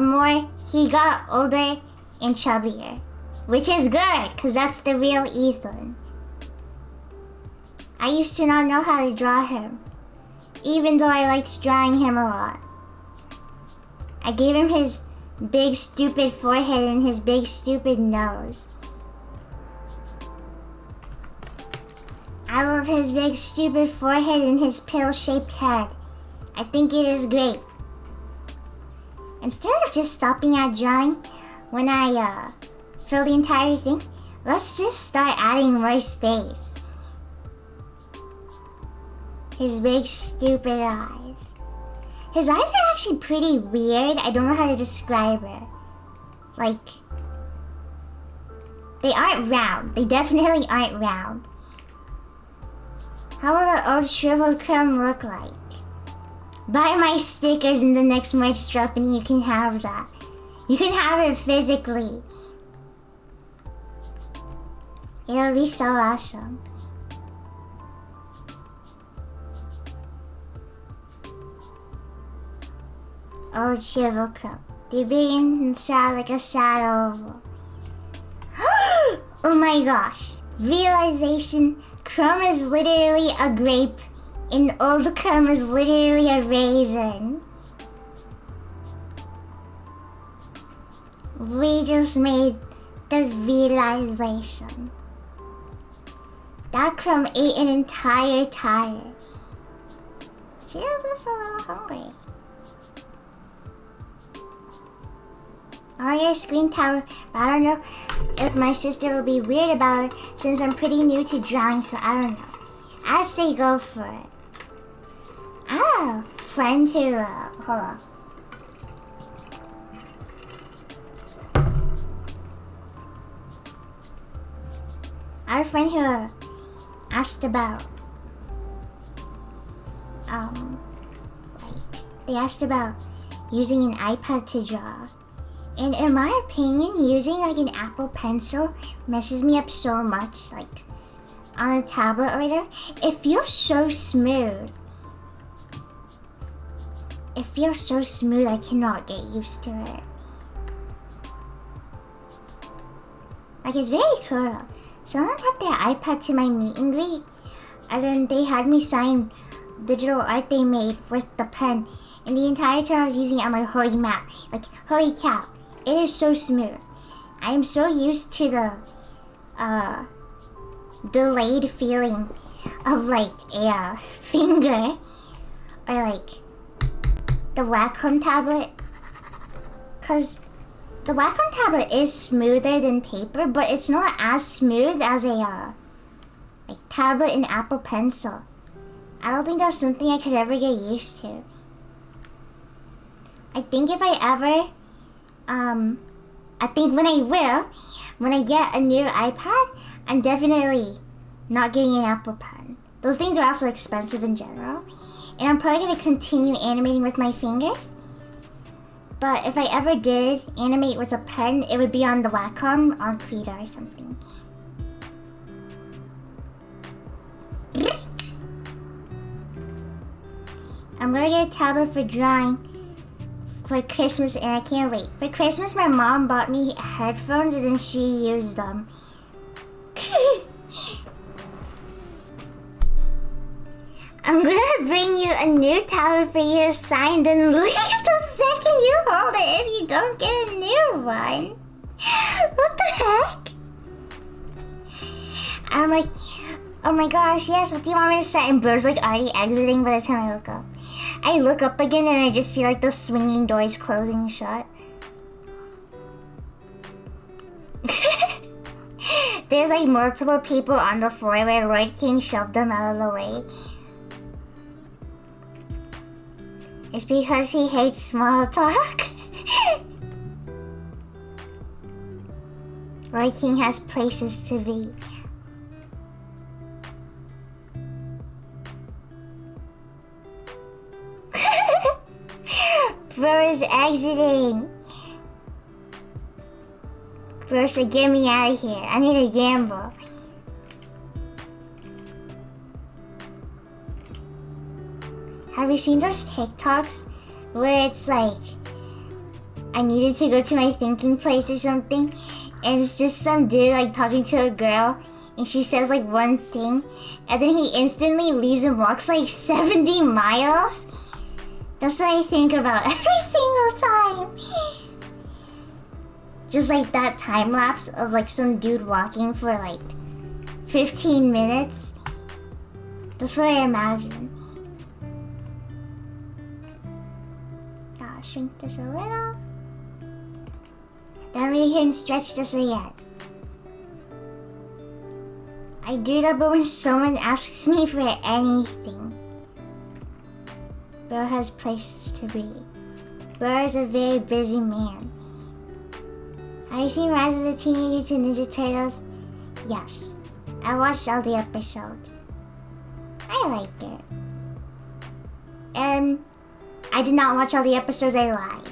older and chubbier. Which is good, because that's the real Ethan. I used to not know how to draw him, even though I liked drawing him a lot. I gave him his big stupid forehead and his big stupid nose. I love his big stupid forehead and his pill-shaped head. I think it is great. Instead of just stopping at drawing, when I fill the entire thing, let's just start adding more space. His big stupid eyes. His eyes are actually pretty weird. I don't know how to describe it. Like, they aren't round. They definitely aren't round. How will the old shriveled Crumb look like? Buy my stickers in the next merch drop and you can have that. You can have it physically. It'll be so awesome. old Shiver Crumb. They're big inside like a shadow. Oh my gosh. Realization, Crumb is literally a grape and old Crumb is literally a raisin. We just made the realization. That Crumb ate an entire tire. She is just a little hungry. On your screen tower, but I don't know if my sister will be weird about it since I'm pretty new to drawing, so I don't know. I'd say go for it. Ah, friend who, hold on. I have a friend who asked about, they asked about using an iPad to draw. And in my opinion, using like an Apple Pencil messes me up so much, like on a tablet or whatever. It feels so smooth. It feels so smooth, I cannot get used to it. Like, it's very cool. Someone brought their iPad to my meet and greet, and then they had me sign digital art they made with the pen. And the entire time I was using it, I'm like, holy map, like, holy cow. It is so smooth. I am so used to the delayed feeling of like a finger or like the Wacom tablet, cause the Wacom tablet is smoother than paper, but it's not as smooth as a like tablet and Apple Pencil. I don't think that's something I could ever get used to. I think if I ever I think when I get a new iPad, I'm definitely not getting an Apple Pen. Those things are also expensive in general. And I'm probably gonna continue animating with my fingers. But if I ever did animate with a pen, it would be on the Wacom on Krita or something. I'm gonna get a tablet for drawing for Christmas, and I can't wait. For Christmas, my mom bought me headphones and then she used them. I'm gonna bring you a new tablet for you to sign, then leave the second you hold it if you don't get a new one. What the heck? I'm like, oh my gosh, yes, what do you want me to say? And bro's like already exiting by the time I look up. I look up again and I just see like the swinging doors closing shut. There's like multiple people on the floor where Lord King shoved them out of the way. It's because he hates small talk. Lord King has places to be. Bro is exiting. Bro said, get me out of here. I need a gamble. Have you seen those TikToks where it's like, I needed to go to my thinking place or something, and it's just some dude like talking to a girl, and she says like one thing, and then he instantly leaves and walks like 70 miles? That's what I think about every single time. Just like that time lapse of like some dude walking for like 15 minutes. That's what I imagine. I'll shrink this a little. Then we can stretch this again. I do that, but when someone asks me for anything, Bro has places to be. Bro is a very busy man. Have you seen Rise of the Teenage Mutant Ninja Turtles? Yes. I watched all the episodes. I liked it. I did not watch all the episodes, I lied.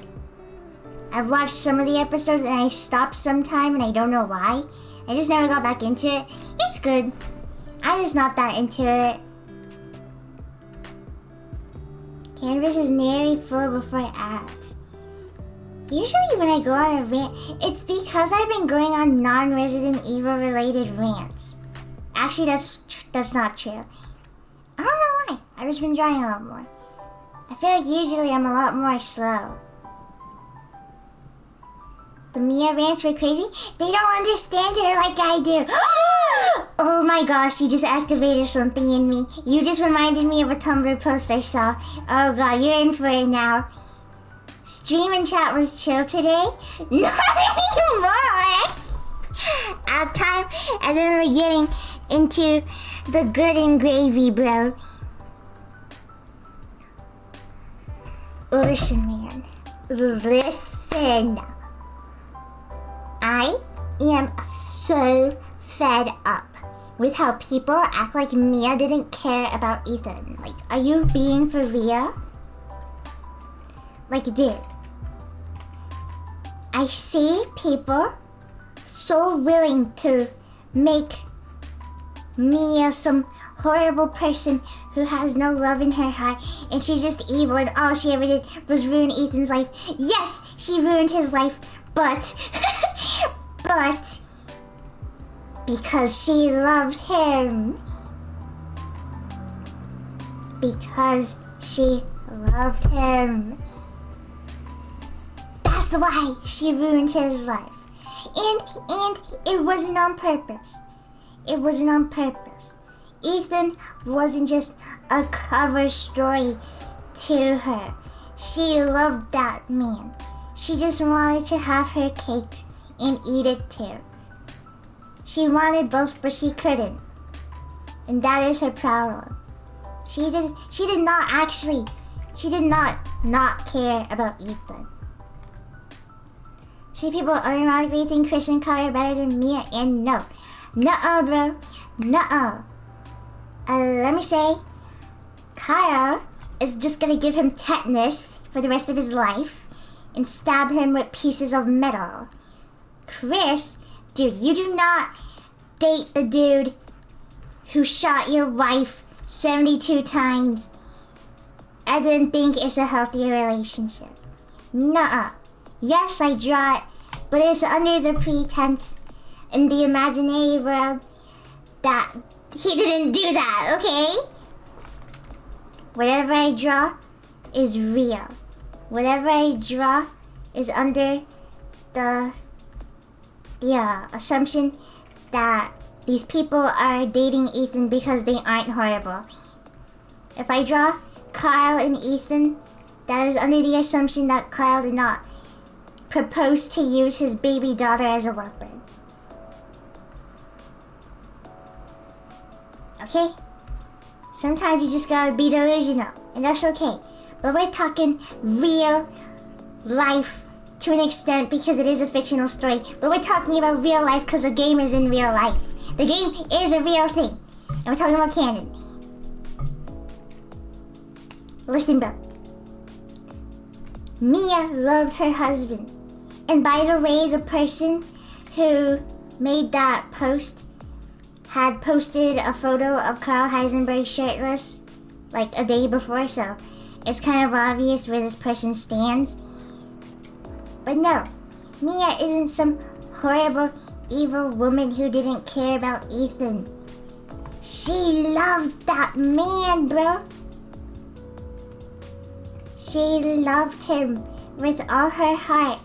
I've watched some of the episodes and I stopped sometime and I don't know why. I just never got back into it. It's good. I'm just not that into it. Canvas is nearly full before ads. Usually when I go on a rant, it's because I've been going on non-Resident Evil related rants. Actually, that's not true. I don't know why. I've just been drawing a lot more. I feel like usually I'm a lot more slow. The Mia rants were crazy. They don't understand her like I do. Oh my gosh, you just activated something in me. You just reminded me of a Tumblr post I saw. Oh god, you're in for it now. Stream and chat was chill today? Not anymore! Out time, and then we're getting into the good and gravy, bro. Listen, man. Listen. I am so fed up with how people act like Mia didn't care about Ethan. Like, are you being for real? Like, dude. I see people so willing to make Mia some horrible person who has no love in her heart and she's just evil and all she ever did was ruin Ethan's life. Yes, she ruined his life, but because she loved him. Because she loved him. That's why she ruined his life. And it wasn't on purpose. It wasn't on purpose. Ethan wasn't just a cover story to her. She loved that man. She just wanted to have her cake and eat it too. She wanted both, but she couldn't. And that is her problem. She did not care about Ethan. See, people automatically think Chris and Kyle are better than Mia, and no. Nuh-uh, bro. Nuh-uh. Let me say, Kyle is just gonna give him tetanus for the rest of his life and stab him with pieces of metal. Chris, dude, you do not date the dude who shot your wife 72 times and then think it's a healthy relationship. Nuh-uh. Yes, I draw it, but it's under the pretense in the imaginary world that he didn't do that, okay? Whatever I draw is real. Whatever I draw is under the assumption that these people are dating Ethan because they aren't horrible. If I draw Kyle and Ethan, that is under the assumption that Kyle did not propose to use his baby daughter as a weapon. Okay? Sometimes you just gotta be delusional, and that's okay. But we're talking real life to an extent because it is a fictional story. But we're talking about real life because the game is in real life. The game is a real thing. And we're talking about canon. Listen, bro. Mia loved her husband. And by the way, the person who made that post had posted a photo of Carl Heisenberg shirtless like a day before, so it's kind of obvious where this person stands. But no, Mia isn't some horrible, evil woman who didn't care about Ethan. She loved that man, bro. She loved him with all her heart.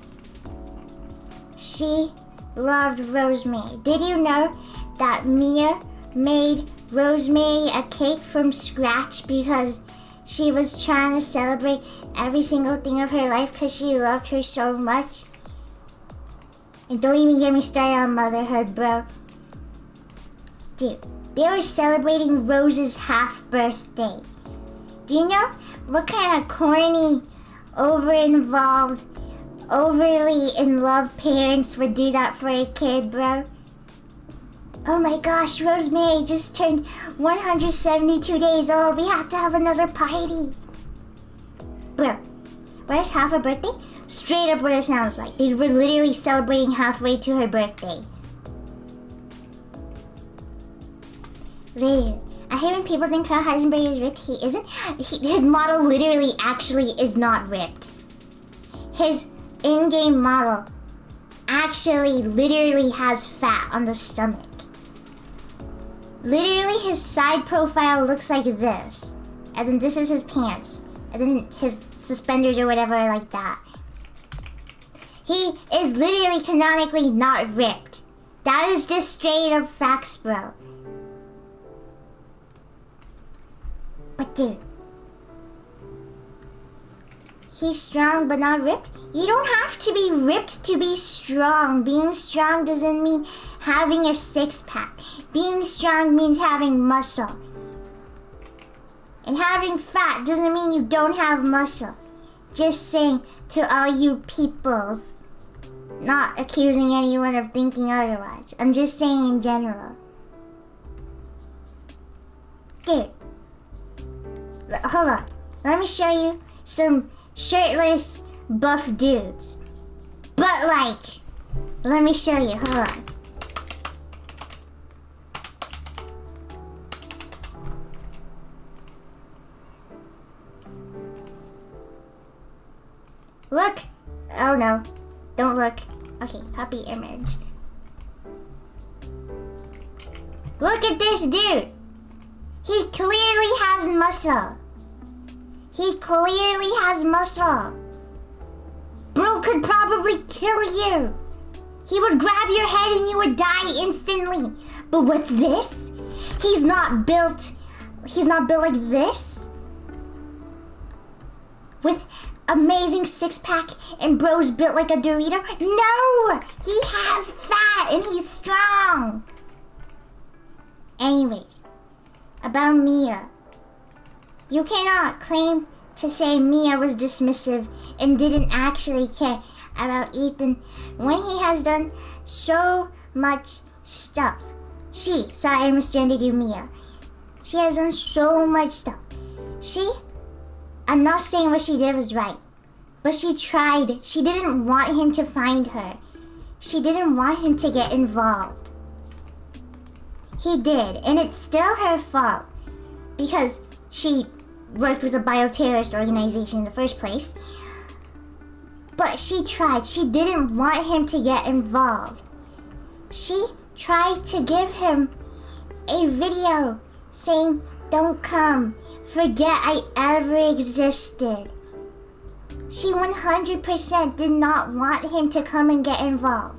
She loved Rosemary. Did you know that Mia made Rosemary a cake from scratch because she was trying to celebrate every single thing of her life because she loved her so much? And don't even get me started on motherhood, bro. Dude, they were celebrating Rose's half birthday. Do you know what kind of corny, over-involved, overly in love parents would do that for a kid, bro? Oh my gosh, Rosemary just turned 172 days old. We have to have another party. Bro, what is half a birthday? Straight up what it sounds like. They were literally celebrating halfway to her birthday. Literally. I hate when people think Carl Heisenberg is ripped. He isn't. His model literally actually is not ripped. His in-game model actually literally has fat on the stomach. Literally, his side profile looks like this. And then this is his pants. And then his suspenders or whatever like that. He is literally canonically not ripped. That is just straight up facts, bro. But dude, he's strong but not ripped? You don't have to be ripped to be strong. Being strong doesn't mean having a six-pack. Being strong means having muscle. And having fat doesn't mean you don't have muscle. Just saying to all you peoples. Not accusing anyone of thinking otherwise. I'm just saying in general. Dude. Hold on. Let me show you some shirtless, buff dudes. But like, let me show you. Hold on. Look. Oh no. Don't look. Okay, copy image. Look at this dude. He clearly has muscle. He clearly has muscle. Bro could probably kill you. He would grab your head and you would die instantly. But what's this? He's not built like this. With amazing six-pack and bro's built like a Dorito? No! He has fat and he's strong. Anyways, about Mia. You cannot claim to say Mia was dismissive and didn't actually care about Ethan when he has done so much stuff. Sorry I misgendered you, Mia. She has done so much stuff. I'm not saying what she did was right, but she tried. She didn't want him to find her. She didn't want him to get involved. He did, and it's still her fault because she worked with a bioterrorist organization in the first place. But she tried. She didn't want him to get involved. She tried to give him a video saying, "Don't come. Forget I ever existed." She 100% did not want him to come and get involved.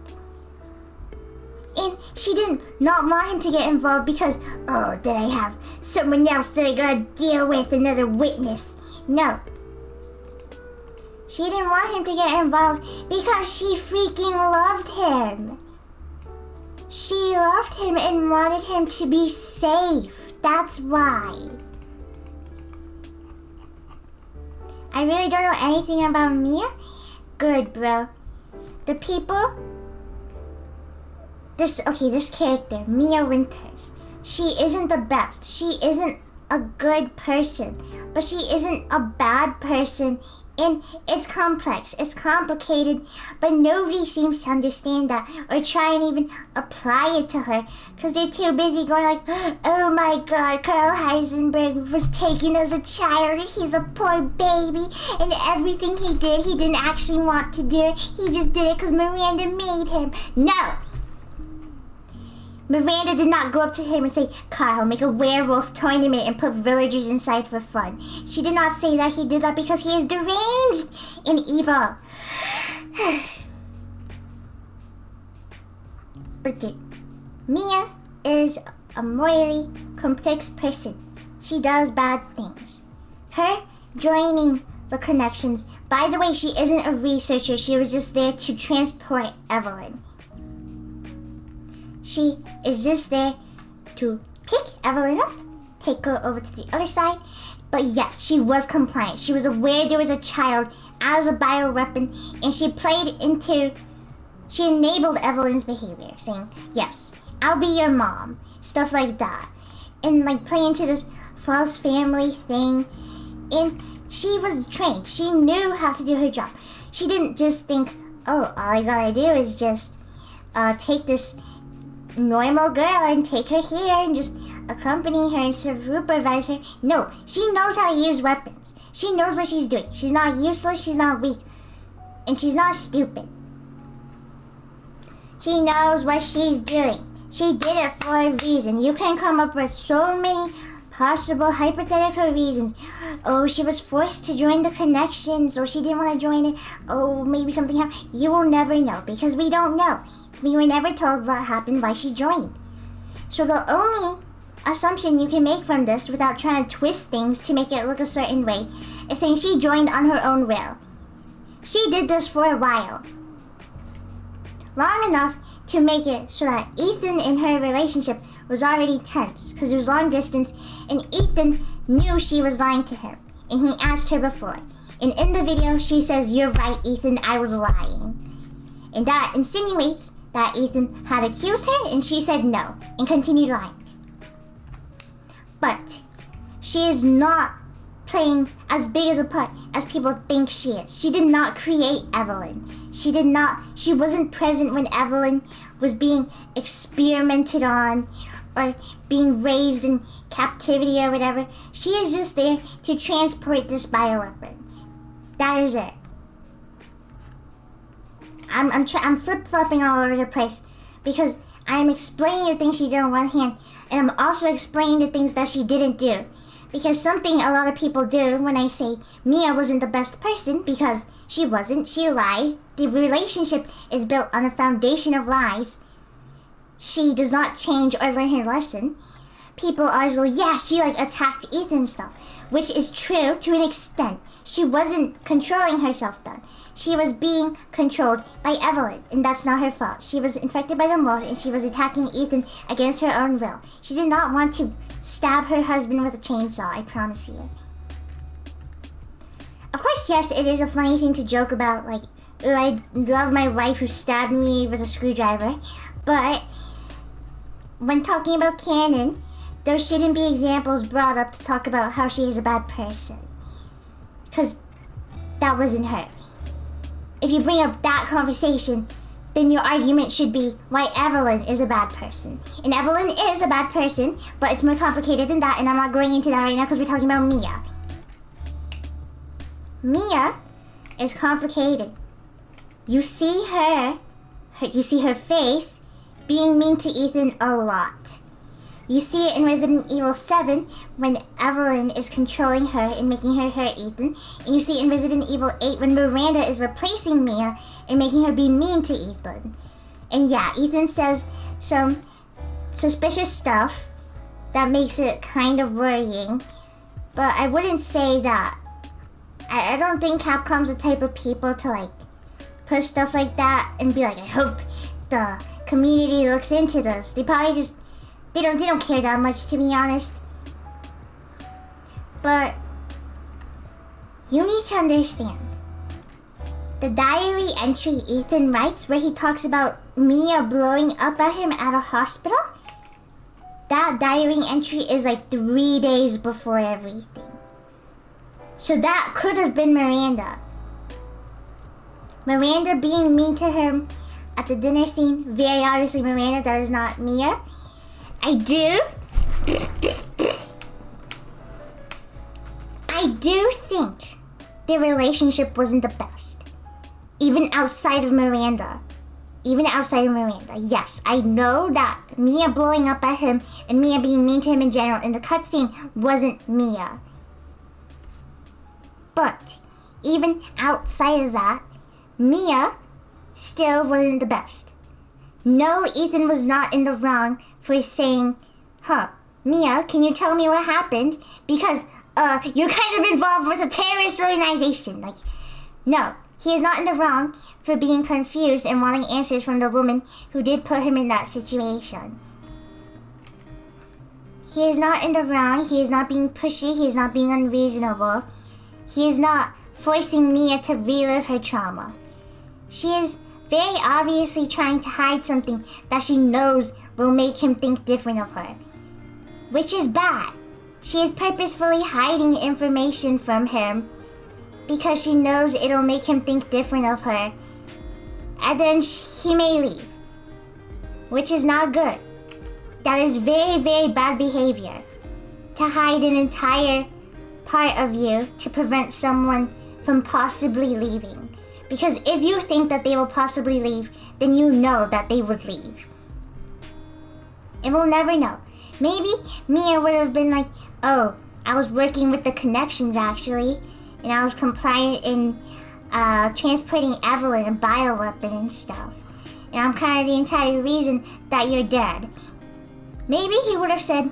And she did not want him to get involved because, oh, did I have someone else that I gotta deal with, another witness? No. She didn't want him to get involved because she freaking loved him. She loved him and wanted him to be safe. That's why. I really don't know anything about Mia. Good, bro. The people... This character, Mia Winters. She isn't the best. She isn't a good person. But she isn't a bad person. And it's complex. It's complicated. But nobody seems to understand that or try and even apply it to her. Because they're too busy going like, oh my god, Carl Heisenberg was taken as a child. He's a poor baby. And everything he did, he didn't actually want to do it. He just did it because Miranda made him. No! Miranda did not go up to him and say, Kyle, make a werewolf tournament and put villagers inside for fun. She did not say that. He did that because he is deranged and evil. But dude, Mia is a morally complex person. She does bad things. Her joining the connections, by the way, she isn't a researcher. She was just there to transport Evelyn. She is just there to pick Evelyn up, take her over to the other side. But yes, she was compliant. She was aware there was a child as a bioweapon, and she enabled Evelyn's behavior, saying, yes, I'll be your mom, stuff like that. And like play into this false family thing. And she was trained. She knew how to do her job. She didn't just think, oh, all I gotta do is just take this normal girl and take her here and just accompany her and supervise her. No, she knows how to use weapons. She knows what she's doing. She's not useless. She's not weak. And she's not stupid. She knows what she's doing. She did it for a reason. You can come up with so many possible hypothetical reasons. Oh, she was forced to join the connections, or she didn't want to join it. Oh, maybe something happened. You will never know because we don't know. We were never told what happened, why she joined. So the only assumption you can make from this without trying to twist things to make it look a certain way is saying she joined on her own will. She did this for a while. Long enough to make it so that Ethan and her relationship was already tense because it was long distance, and Ethan knew she was lying to him, and he asked her before. And in the video, she says, "You're right, Ethan, I was lying." And that insinuates that Ethan had accused her, and she said no, and continued lying. But she is not playing as big as a part as people think she is. She did not create Evelyn. She wasn't present when Evelyn was being experimented on or being raised in captivity or whatever. She is just there to transport this bioweapon. That is it. I'm flip-flopping all over the place because I'm explaining the things she did on one hand, and I'm also explaining the things that she didn't do. Because something a lot of people do when I say Mia wasn't the best person, because she wasn't, she lied. The relationship is built on a foundation of lies. She does not change or learn her lesson. People always go, yeah, she attacked Ethan and stuff, which is true to an extent. She wasn't controlling herself then. She was being controlled by Evelyn, and that's not her fault. She was infected by the mold, and she was attacking Ethan against her own will. She did not want to stab her husband with a chainsaw, I promise you. Of course, yes, it is a funny thing to joke about, oh, I love my wife who stabbed me with a screwdriver, but when talking about canon, there shouldn't be examples brought up to talk about how she is a bad person. Because that wasn't her. If you bring up that conversation, then your argument should be why Evelyn is a bad person. And Evelyn is a bad person, but it's more complicated than that, and I'm not going into that right now because we're talking about Mia. Mia is complicated. You see her face being mean to Ethan a lot. You see it in Resident Evil 7 when Evelyn is controlling her and making her hurt Ethan. And you see it in Resident Evil 8 when Miranda is replacing Mia and making her be mean to Ethan. And yeah, Ethan says some suspicious stuff that makes it kind of worrying. But I wouldn't say that. I don't think Capcom's the type of people to put stuff like that and be like, I hope the community looks into this. They probably just They don't care that much, to be honest. But you need to understand. The diary entry Ethan writes where he talks about Mia blowing up at him at a hospital, that diary entry is 3 days before everything. So that could have been Miranda. Miranda being mean to him at the dinner scene, very obviously Miranda, that is not Mia. I do think their relationship wasn't the best. Even outside of Miranda. Yes, I know that Mia blowing up at him and Mia being mean to him in general in the cutscene wasn't Mia. But even outside of that, Mia still wasn't the best. No, Ethan was not in the wrong for saying, Mia, can you tell me what happened? Because, you're kind of involved with a terrorist organization. No, he is not in the wrong for being confused and wanting answers from the woman who did put him in that situation. He is not in the wrong, he is not being pushy, he is not being unreasonable. He is not forcing Mia to relive her trauma. She is very obviously trying to hide something that she knows will make him think different of her. Which is bad. She is purposefully hiding information from him because she knows it'll make him think different of her. And then he may leave. Which is not good. That is very, very bad behavior. To hide an entire part of you to prevent someone from possibly leaving. Because if you think that they will possibly leave, then you know that they would leave. And we'll never know. Maybe Mia would have been like, oh, I was working with the connections actually, and I was compliant in transporting Evelyn a bioweapon and stuff. And I'm kind of the entire reason that you're dead. Maybe he would have said,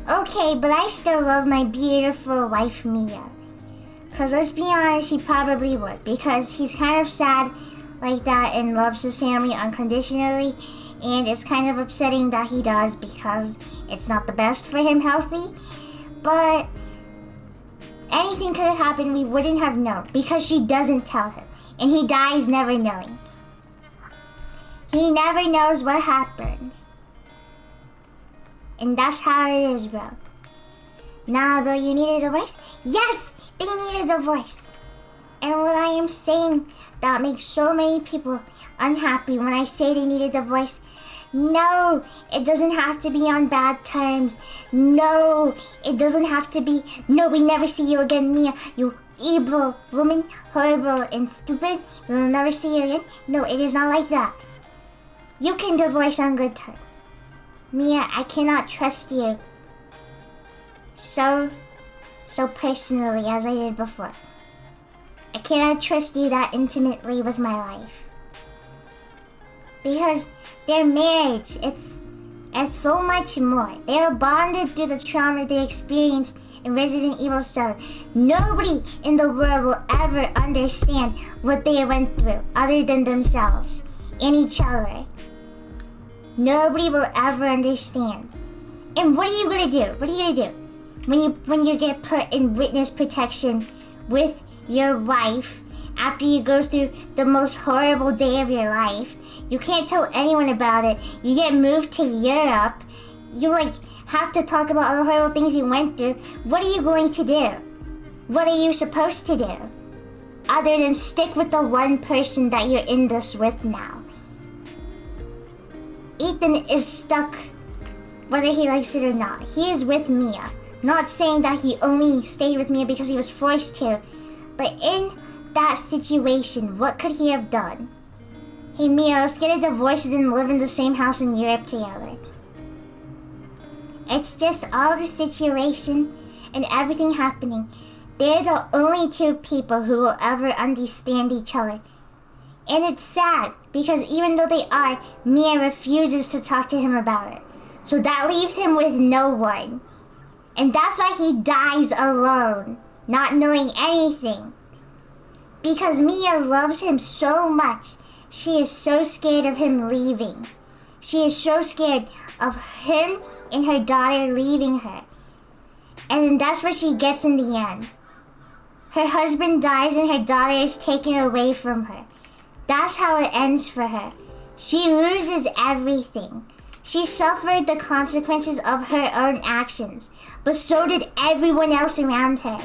okay, but I still love my beautiful wife Mia. Because let's be honest, he probably would. Because he's kind of sad like that and loves his family unconditionally. And it's kind of upsetting that he does because it's not the best for him healthy. But anything could have happened, we wouldn't have known. Because she doesn't tell him. And he dies never knowing. He never knows what happens. And that's how it is, bro. Nah, bro, you needed a voice? Yes! They needed a voice. And what I am saying that makes so many people unhappy when I say they needed a voice. No, it doesn't have to be on bad terms. No, it doesn't have to be, no, we never see you again, Mia. You evil woman, horrible and stupid. We'll never see you again. No, it is not like that. You can divorce on good terms. Mia, I cannot trust you so personally as I did before. I cannot trust you that intimately with my life. Because their marriage, it's so much more. They are bonded through the trauma they experienced in Resident Evil 7. Nobody in the world will ever understand what they went through other than themselves and each other. Nobody will ever understand. And what are you gonna do? What are you gonna do when you get put in witness protection with your wife after you go through the most horrible day of your life? You can't tell anyone about it. You get moved to Europe. You have to talk about all the horrible things you went through. What are you going to do? What are you supposed to do? Other than stick with the one person that you're in this with now. Ethan is stuck, whether he likes it or not. He is with Mia. Not saying that he only stayed with Mia because he was forced to. But in that situation, what could he have done? Hey Mia, let's get a divorce and then live in the same house in Europe together. It's just all the situation and everything happening. They're the only two people who will ever understand each other. And it's sad, because even though they are, Mia refuses to talk to him about it. So that leaves him with no one. And that's why he dies alone, not knowing anything. Because Mia loves him so much, she is so scared of him leaving. She is so scared of him and her daughter leaving her. And that's what she gets in the end. Her husband dies and her daughter is taken away from her. That's how it ends for her. She loses everything. She suffered the consequences of her own actions, but so did everyone else around her.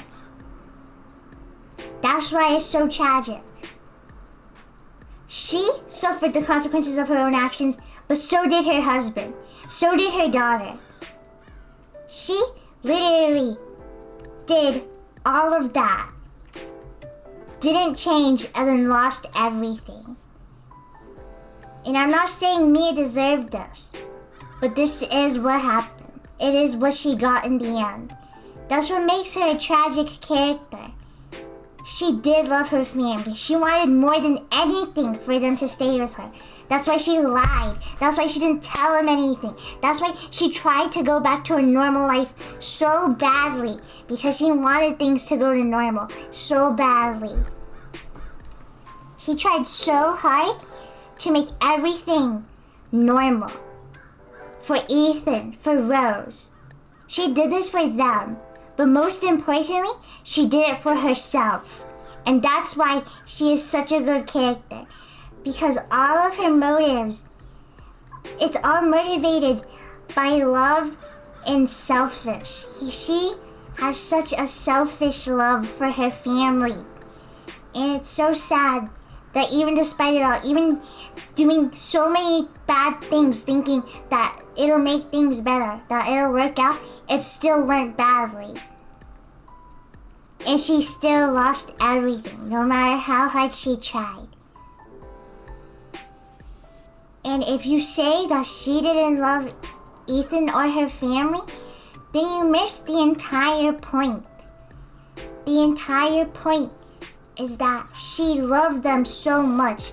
That's why it's so tragic. She suffered the consequences of her own actions, but so did her husband. So did her daughter. She literally did all of that. Didn't change and then lost everything. And I'm not saying Mia deserved this, but this is what happened. It is what she got in the end. That's what makes her a tragic character. She did love her family. She wanted more than anything for them to stay with her. That's why she lied. That's why she didn't tell him anything. That's why she tried to go back to her normal life so badly. Because she wanted things to go to normal so badly. She tried so hard to make everything normal. For Ethan, for Rose. She did this for them. But most importantly, she did it for herself. And that's why she is such a good character. Because all of her motives, it's all motivated by love and selfish. She has such a selfish love for her family. And it's so sad that even despite it all, even doing so many bad things, thinking that it'll make things better, that it'll work out, it still went badly. And she still lost everything, no matter how hard she tried. And if you say that she didn't love Ethan or her family, then you miss the entire point. The entire point is that she loved them so much.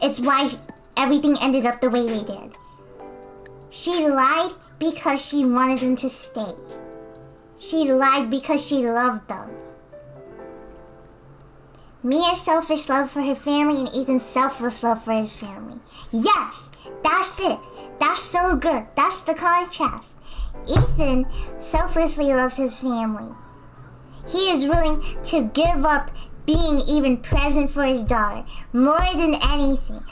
It's why everything ended up the way they did. She lied because she wanted them to stay. She lied because she loved them. Mia's selfish love for her family and Ethan's selfless love for his family. Yes, that's it. That's so good. That's the contrast. Ethan selflessly loves his family. He is willing to give up being even present for his daughter. More than anything,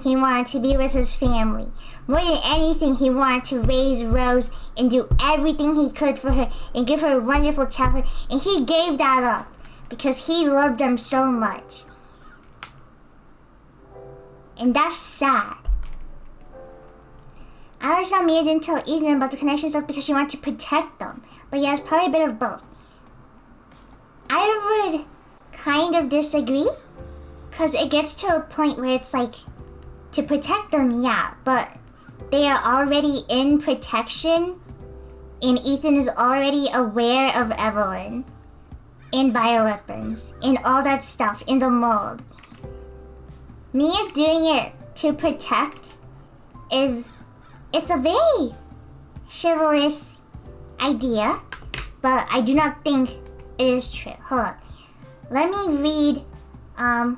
he wanted to be with his family. More than anything, he wanted to raise Rose and do everything he could for her and give her a wonderful childhood. And he gave that up because he loved them so much. And that's sad. I understand Mia didn't tell Ethan about the connection stuff because she wanted to protect them. But yeah, it's probably a bit of both. I would kind of disagree. Because it gets to a point where it's like, to protect them, yeah. But they are already in protection. And Ethan is already aware of Evelyn. And bioweapons. And all that stuff in the mold. Mia doing it to protect is... It's a very chivalrous idea, but I do not think it is true. Hold on. Let me read, I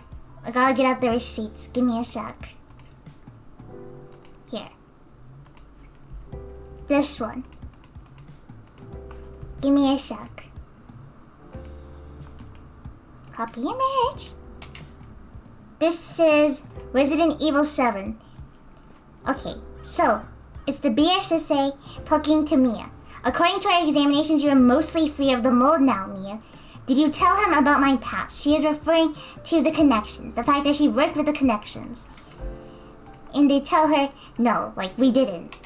gotta get out the receipts. Give me a sec. Here. This one. Give me a sec. Copy image. This is Resident Evil 7. Okay, so... It's the BSSA talking to Mia. According to our examinations, you are mostly free of the mold now, Mia. Did you tell him about my past? She is referring to the connections, the fact that she worked with the connections. And they tell her, no, like we didn't.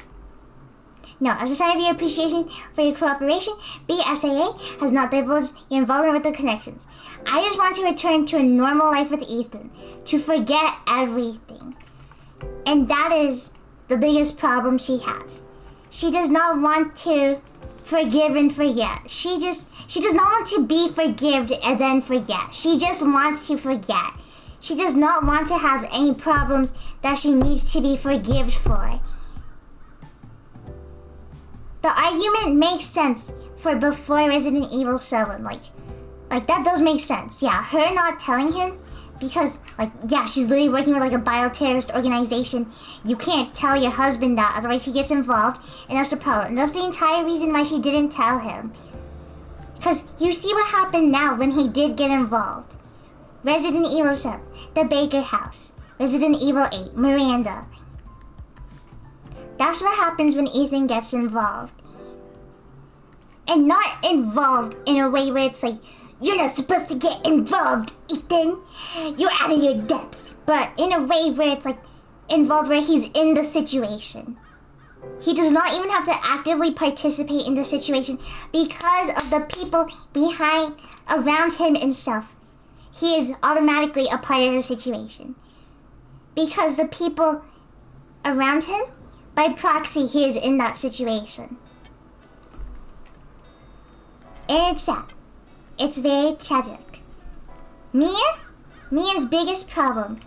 No, as a sign of your appreciation for your cooperation, BSAA has not divulged your involvement with the connections. I just want to return to a normal life with Ethan, to forget everything. And that is the biggest problem she has. She does not want to forgive and forget. She does not want to be forgived and then forget. She just wants to forget. She does not want to have any problems that she needs to be forgiven for. The argument makes sense for before Resident Evil 7. Like that does make sense. Yeah, her not telling him because, yeah, she's literally working with, a bioterrorist organization. You can't tell your husband that, otherwise he gets involved, and that's the problem. And that's the entire reason why she didn't tell him. Because you see what happened now when he did get involved. Resident Evil 7, the Baker House, Resident Evil 8, Miranda. That's what happens when Ethan gets involved. And not involved in a way where it's like, you're not supposed to get involved, Ethan. You're out of your depth. But in a way where it's involved where he's in the situation. He does not even have to actively participate in the situation because of the people around him and stuff. He is automatically a part of the situation. Because the people around him, by proxy, he is in that situation. And it's sad. It's very tragic. Mia's biggest problem.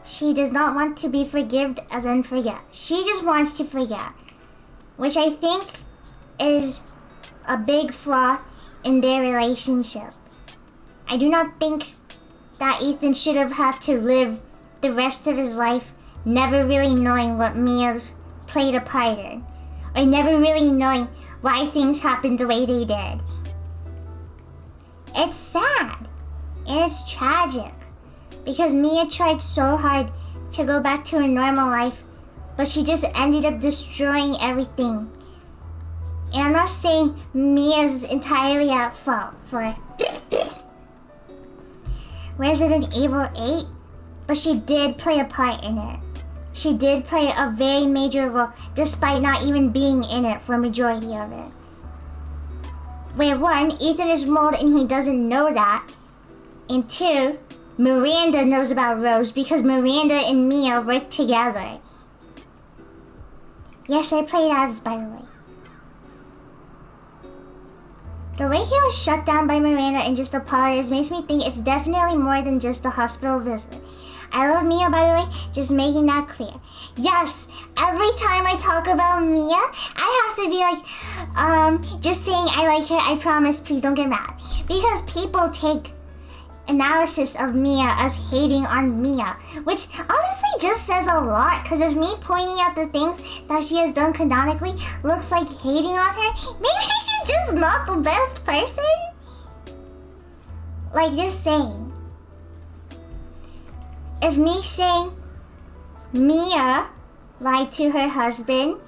She does not want to be forgiven and then forget. She just wants to forget. Which I think is a big flaw in their relationship. I do not think that Ethan should have had to live the rest of his life never really knowing what Mia played a part in. Or never really knowing why things happened the way they did. It's sad. And it's tragic. Because Mia tried so hard to go back to her normal life, but she just ended up destroying everything. And I'm not saying Mia's entirely at fault for Resident Evil 8, but she did play a part in it. She did play a very major role, despite not even being in it for a majority of it. Where one, Ethan is mold and he doesn't know that. And two, Miranda knows about Rose because Miranda and Mia work together. Yes, I played ads, by the way. The way he was shut down by Miranda and just apologized makes me think it's definitely more than just a hospital visit. I love Mia, by the way, just making that clear. Yes, every time I talk about Mia, I have to be like, just saying I like her, I promise, please don't get mad. Because people take analysis of Mia as hating on Mia, which honestly just says a lot, because if me pointing out the things that she has done canonically looks like hating on her, maybe she's just not the best person? Like, just saying. If me saying Mia lied to her husband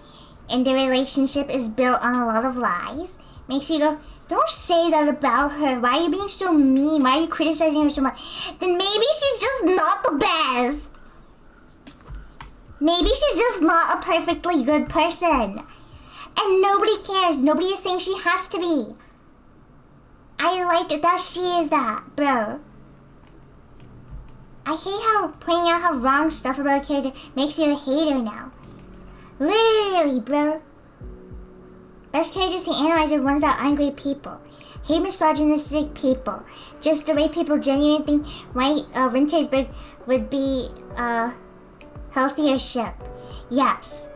and the relationship is built on a lot of lies, makes you go, don't say that about her. Why are you being so mean? Why are you criticizing her so much? Then maybe she's just not the best. Maybe she's just not a perfectly good person. And nobody cares. Nobody is saying she has to be. I like it that she is that, bro. I hate how pointing out how wrong stuff about a character makes you a hater now. Literally, bro. Best characters to analyze are ones that aren't great people. Hate misogynistic people. Just the way people genuinely think Wintersburg would be a healthier ship. Yes.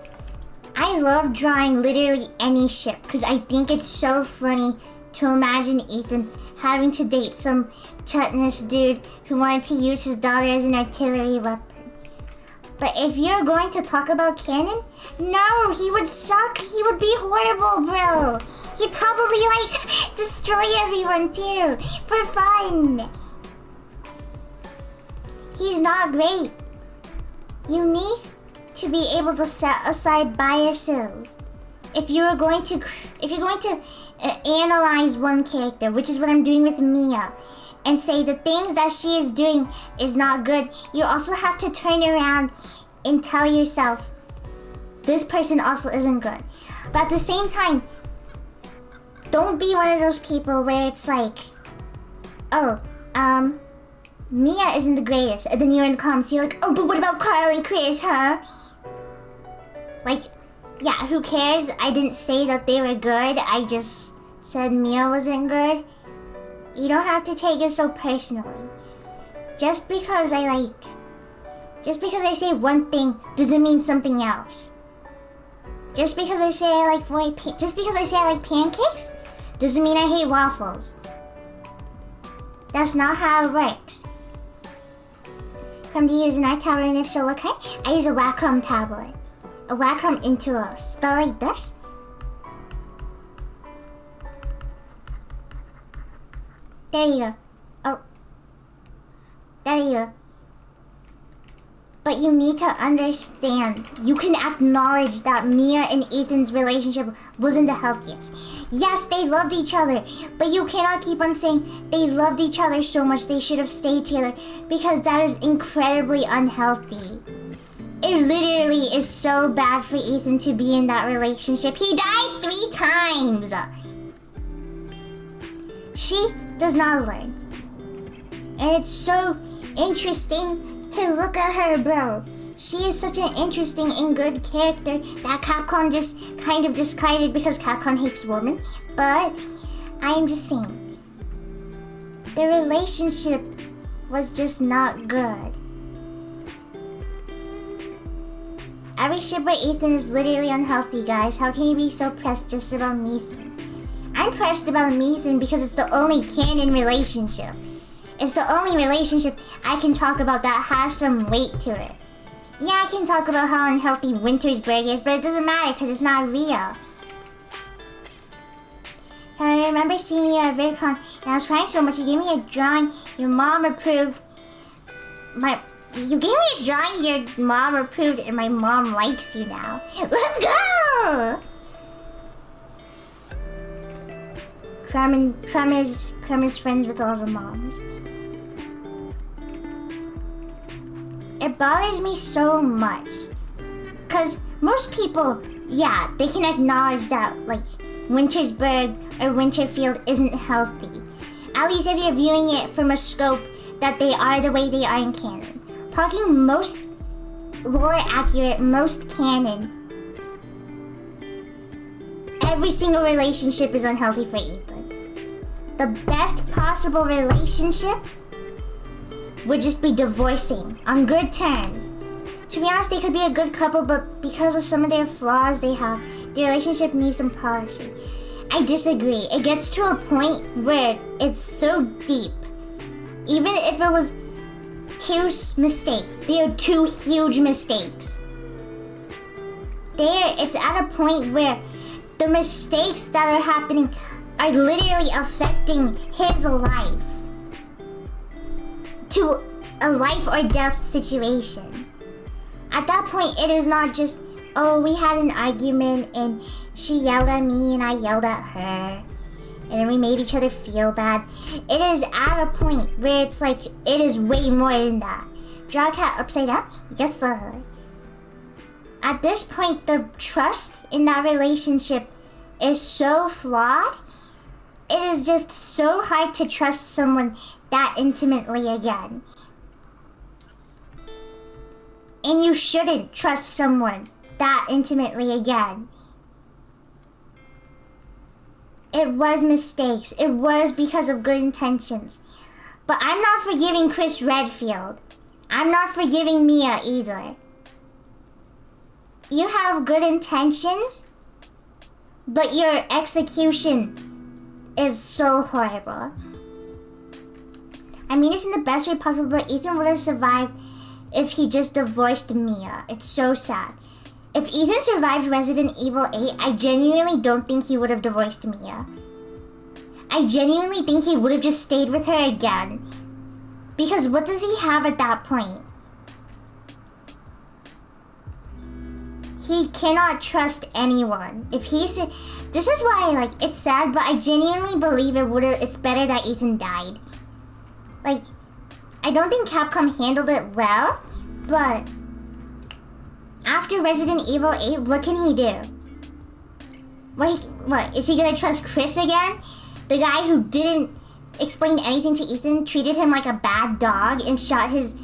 I love drawing literally any ship because I think it's so funny to imagine Ethan having to date some tetanus dude who wanted to use his daughter as an artillery weapon. But if you're going to talk about canon, no, he would suck. He would be horrible, bro. He'd probably, like, destroy everyone, too, for fun. He's not great. You need to be able to set aside biases. If you're going to analyze one character, which is what I'm doing with Mia, and say the things that she is doing is not good, you also have to turn around and tell yourself, this person also isn't good. But at the same time, don't be one of those people where it's like, oh, Mia isn't the greatest. And then you're in the comments, you're like, oh, but what about Carl and Chris, huh? Like, yeah, who cares? I didn't say that they were good. I just said Mia wasn't good. You don't have to take it so personally. Just because I say one thing doesn't mean something else. Just because I say I like pancakes doesn't mean I hate waffles. That's not how it works. Come to use an iTablet, and if so, what kind? I use a Wacom tablet. A Wacom Intuos. Spell like this. There you go. Oh. There you go. But you need to understand. You can acknowledge that Mia and Ethan's relationship wasn't the healthiest. Yes, they loved each other. But you cannot keep on saying they loved each other so much they should have stayed together. Because that is incredibly unhealthy. It literally is so bad for Ethan to be in that relationship. He died 3 times. She does not learn. And it's so interesting to look at her, bro. She is such an interesting and good character that Capcom just kind of discarded because Capcom hates women. But I'm just saying, the relationship was just not good. Every ship with Ethan is literally unhealthy, guys. How can you be so pressed just about Ethan? I'm pressed about Ethan because it's the only canon relationship. It's the only relationship I can talk about that has some weight to it. Yeah, I can talk about how unhealthy Wintersburg is, but it doesn't matter because it's not real. I remember seeing you at VidCon and I was crying so much. You gave me a drawing your mom approved. You gave me a drawing your mom approved and my mom likes you now. Let's go! Crumb is friends with all the moms. It bothers me so much. Because most people, yeah, they can acknowledge that, like, Wintersburg or Winterfield isn't healthy. At least if you're viewing it from a scope that they are the way they are in canon. Talking most lore accurate, most canon. Every single relationship is unhealthy for Ethan. The best possible relationship would just be divorcing on good terms. To be honest, they could be a good couple, but because of some of their flaws they have, the relationship needs some polishing. I disagree. It gets to a point where it's so deep. Even if it was two mistakes, they are two huge mistakes. It's at a point where the mistakes that are happening are literally affecting his life to a life or death situation. At that point, it is not just, oh, we had an argument and she yelled at me and I yelled at her and then we made each other feel bad. It is at a point where it's like, it is way more than that. Draw a cat upside down? Yes, sir. At this point, the trust in that relationship is so flawed. It is just so hard to trust someone that intimately again. And you shouldn't trust someone that intimately again. It was mistakes. It was because of good intentions. But I'm not forgiving Chris Redfield. I'm not forgiving Mia either. You have good intentions, but your execution is so horrible. I mean, it's in the best way possible, but Ethan would have survived if he just divorced Mia. It's so sad. If Ethan survived Resident Evil 8, I genuinely don't think he would have divorced Mia. I genuinely think he would have just stayed with her again. Because what does he have at that point? He cannot trust anyone. This is why, like, it's sad, but I genuinely believe it's better that Ethan died. Like, I don't think Capcom handled it well, but after Resident Evil 8, what can he do? What, is he gonna trust Chris again? The guy who didn't explain anything to Ethan, treated him like a bad dog, and shot his,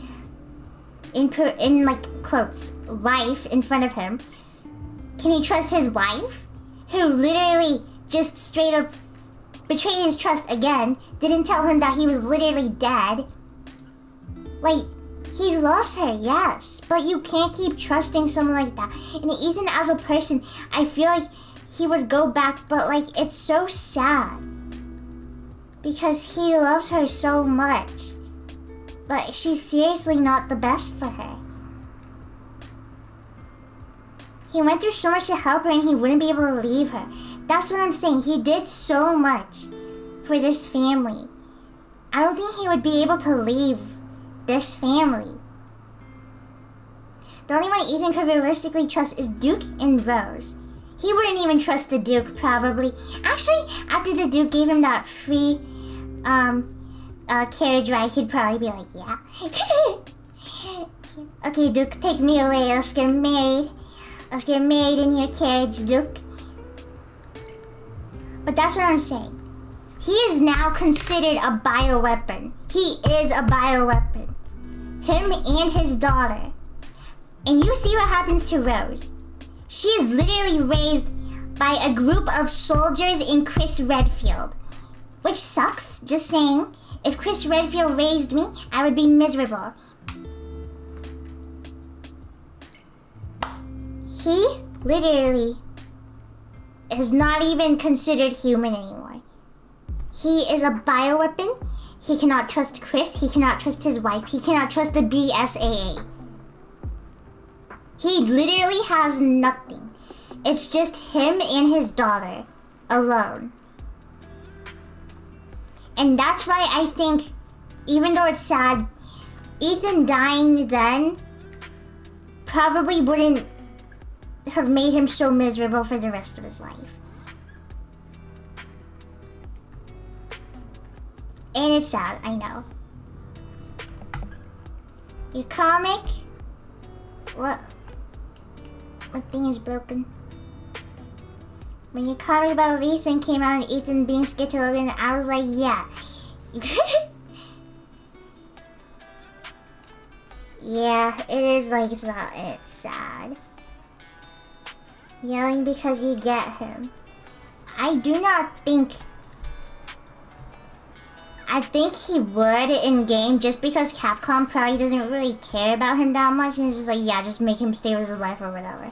in like, quotes, wife in front of him. Can he trust his wife? Who literally just straight up betrayed his trust again, didn't tell him that he was literally dead. Like, he loves her, yes, but you can't keep trusting someone like that. And Ethan as a person, I feel like he would go back, but like, it's so sad. Because he loves her so much. But she's seriously not the best for her. He went through so much to help her and he wouldn't be able to leave her. That's what I'm saying. He did so much for this family. I don't think he would be able to leave this family. The only one Ethan could realistically trust is Duke and Rose. He wouldn't even trust the Duke, probably. Actually, after the Duke gave him that free carriage ride, he'd probably be like, yeah. Okay, Duke, take me away. Let's get married. Let's get married in your carriage, Duke. But that's what I'm saying. He is now considered a bioweapon. He is a bioweapon. Him and his daughter. And you see what happens to Rose. She is literally raised by a group of soldiers in Chris Redfield. Which sucks, just saying. If Chris Redfield raised me, I would be miserable. He literally is not even considered human anymore. He is a bioweapon. He cannot trust Chris. He cannot trust his wife. He cannot trust the BSAA. He literally has nothing. It's just him and his daughter alone. And that's why I think, even though it's sad, Ethan dying then probably wouldn't have made him so miserable for the rest of his life. And it's sad, I know. Your comic? What thing is broken? When your comic about Ethan came out and Ethan being schizophrenic, I was like, yeah. Yeah, it is like that, and it's sad. Yelling because you get him. I do not think... I think he would in-game just because Capcom probably doesn't really care about him that much and it's just like, yeah, just make him stay with his wife or whatever.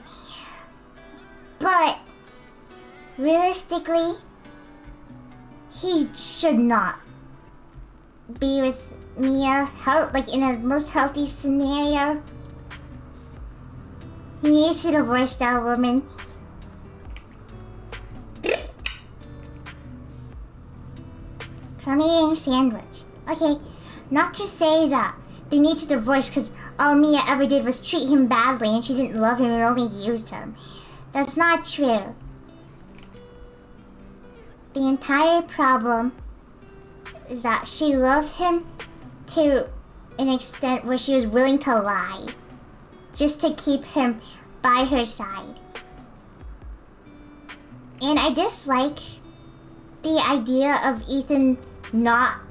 But, realistically, he should not be with Mia, like in a most healthy scenario. He needs to divorce that woman. I'm eating a sandwich. Okay, not to say that they need to divorce because all Mia ever did was treat him badly and she didn't love him and only used him. That's not true. The entire problem is that she loved him to an extent where she was willing to lie just to keep him by her side. And I dislike the idea of Ethan not,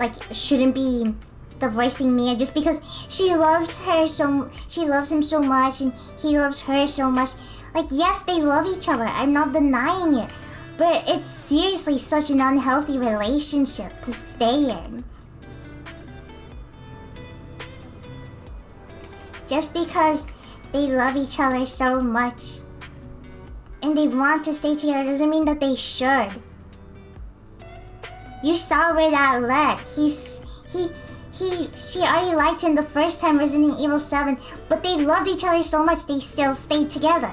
like, shouldn't be divorcing Mia just because she loves him so much and he loves her so much. Like, yes, they love each other, I'm not denying it, but it's seriously such an unhealthy relationship to stay in. Just because they love each other so much and they want to stay together doesn't mean that they should. You saw where that led. She already liked him the first time Resident Evil 7, but they loved each other so much they still stayed together.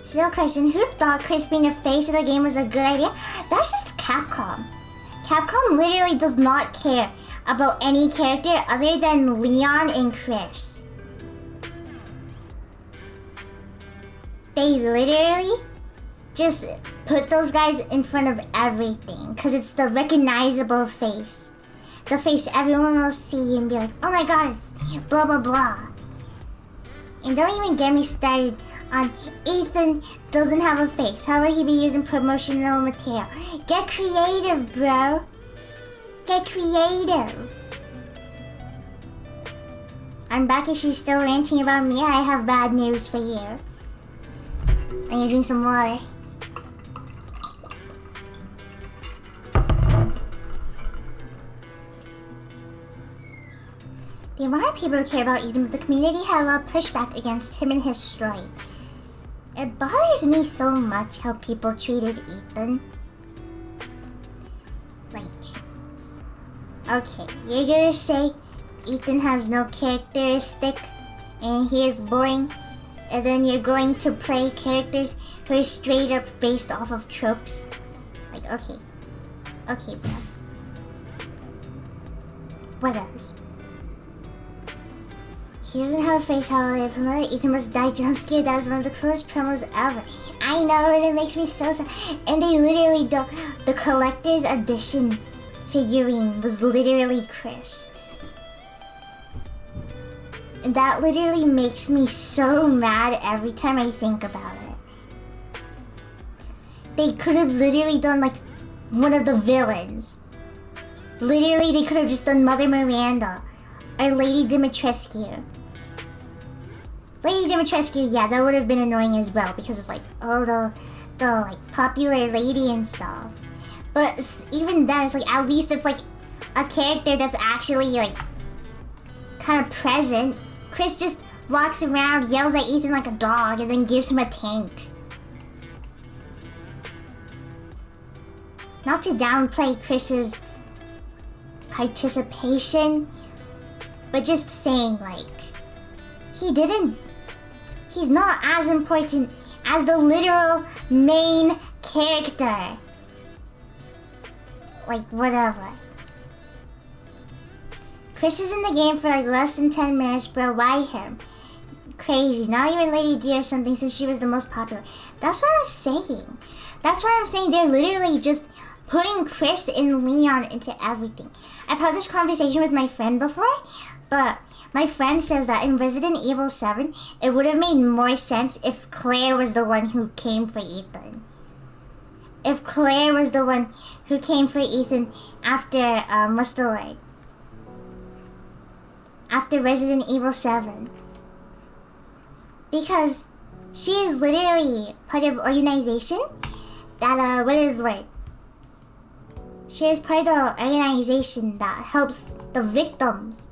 Still question, who thought Chris being the face of the game was a good idea? That's just Capcom. Capcom literally does not care about any character other than Leon and Chris. They literally just put those guys in front of everything because it's the recognizable face. The face everyone will see and be like, oh my god, it's blah blah blah. And don't even get me started on Ethan doesn't have a face. How will he be using promotional material? Get creative, bro. Get creative. I'm back if she's still ranting about me. I have bad news for you. I need to drink some water. The amount of people who care about Ethan, but the community had a lot of pushback against him and his story. It bothers me so much how people treated Ethan. Like, okay, you're gonna say Ethan has no characteristic and he is boring, and then you're going to play characters who are straight up based off of tropes. Like, okay, bro. Whatevers. He doesn't have a face, how will they promote it? Ethan must die jump scared. That was one of the coolest promos ever. I know, and it makes me so sad. And they literally don't. The collector's edition figurine was literally Chris. And that literally makes me so mad every time I think about it. They could have literally done like one of the villains. Literally, they could have just done Mother Miranda or Lady Dimitrescu. Lady Dimitrescu, yeah, that would have been annoying as well because it's like, oh, the like popular lady and stuff. But even then, it's like at least it's like a character that's actually like kind of present. Chris just walks around, yells at Ethan like a dog, and then gives him a tank. Not to downplay Chris's participation, but just saying, like, he's not as important as the literal main character. Like, whatever. Chris is in the game for like less than 10 minutes, bro. Why him? Crazy. Not even Lady D or something since she was the most popular. That's what I'm saying. That's why I'm saying they're literally just putting Chris and Leon into everything. I've had this conversation with my friend before, but my friend says that in Resident Evil 7, it would have made more sense if Claire was the one who came for Ethan. If Claire was the one who came for Ethan after, what's the word? after Resident Evil 7. Because she is literally part of organization that, what is the word? She is part of the organization that helps the victims.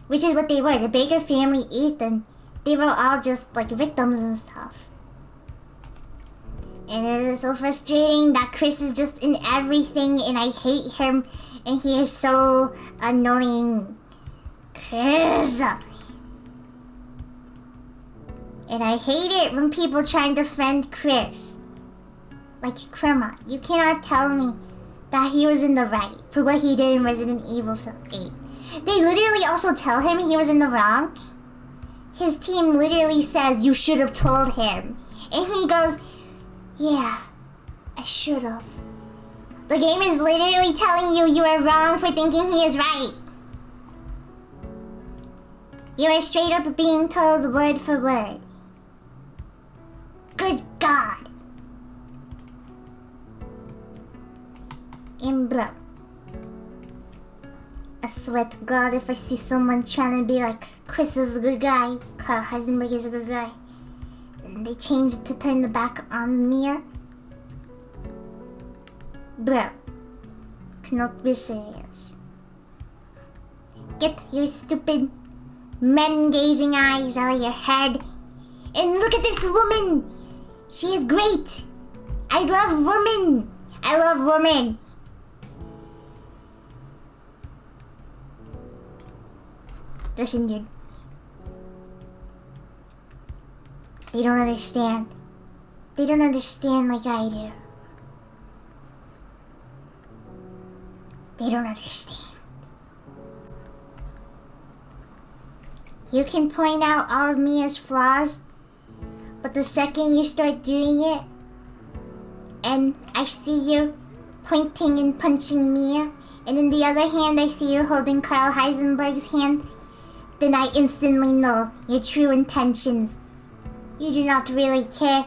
Which is what they were. The Baker family, Ethan, they were all just like victims and stuff. And it is so frustrating that Chris is just in everything and I hate him and he is so annoying. Chris! And I hate it when people try and defend Chris. Like, come on, you cannot tell me that he was in the right for what he did in Resident Evil 8. They literally also tell him he was in the wrong. His team literally says, you should have told him. And he goes, yeah, I should have. The game is literally telling you you are wrong for thinking he is right. You are straight up being told word for word. Good God. And bro, I swear to God, if I see someone trying to be like, Chris is a good guy, Carl Heisenberg is a good guy, and they change it to turn the back on Mia, bro, cannot be serious. Get your stupid men-gazing eyes out of your head, and look at this woman! She is great! I love women! I love women! Listen, dude. They don't understand. They don't understand like I do. They don't understand. You can point out all of Mia's flaws, but the second you start doing it, and I see you pointing and punching Mia, and in the other hand I see you holding Carl Heisenberg's hand, then I instantly know your true intentions. You do not really care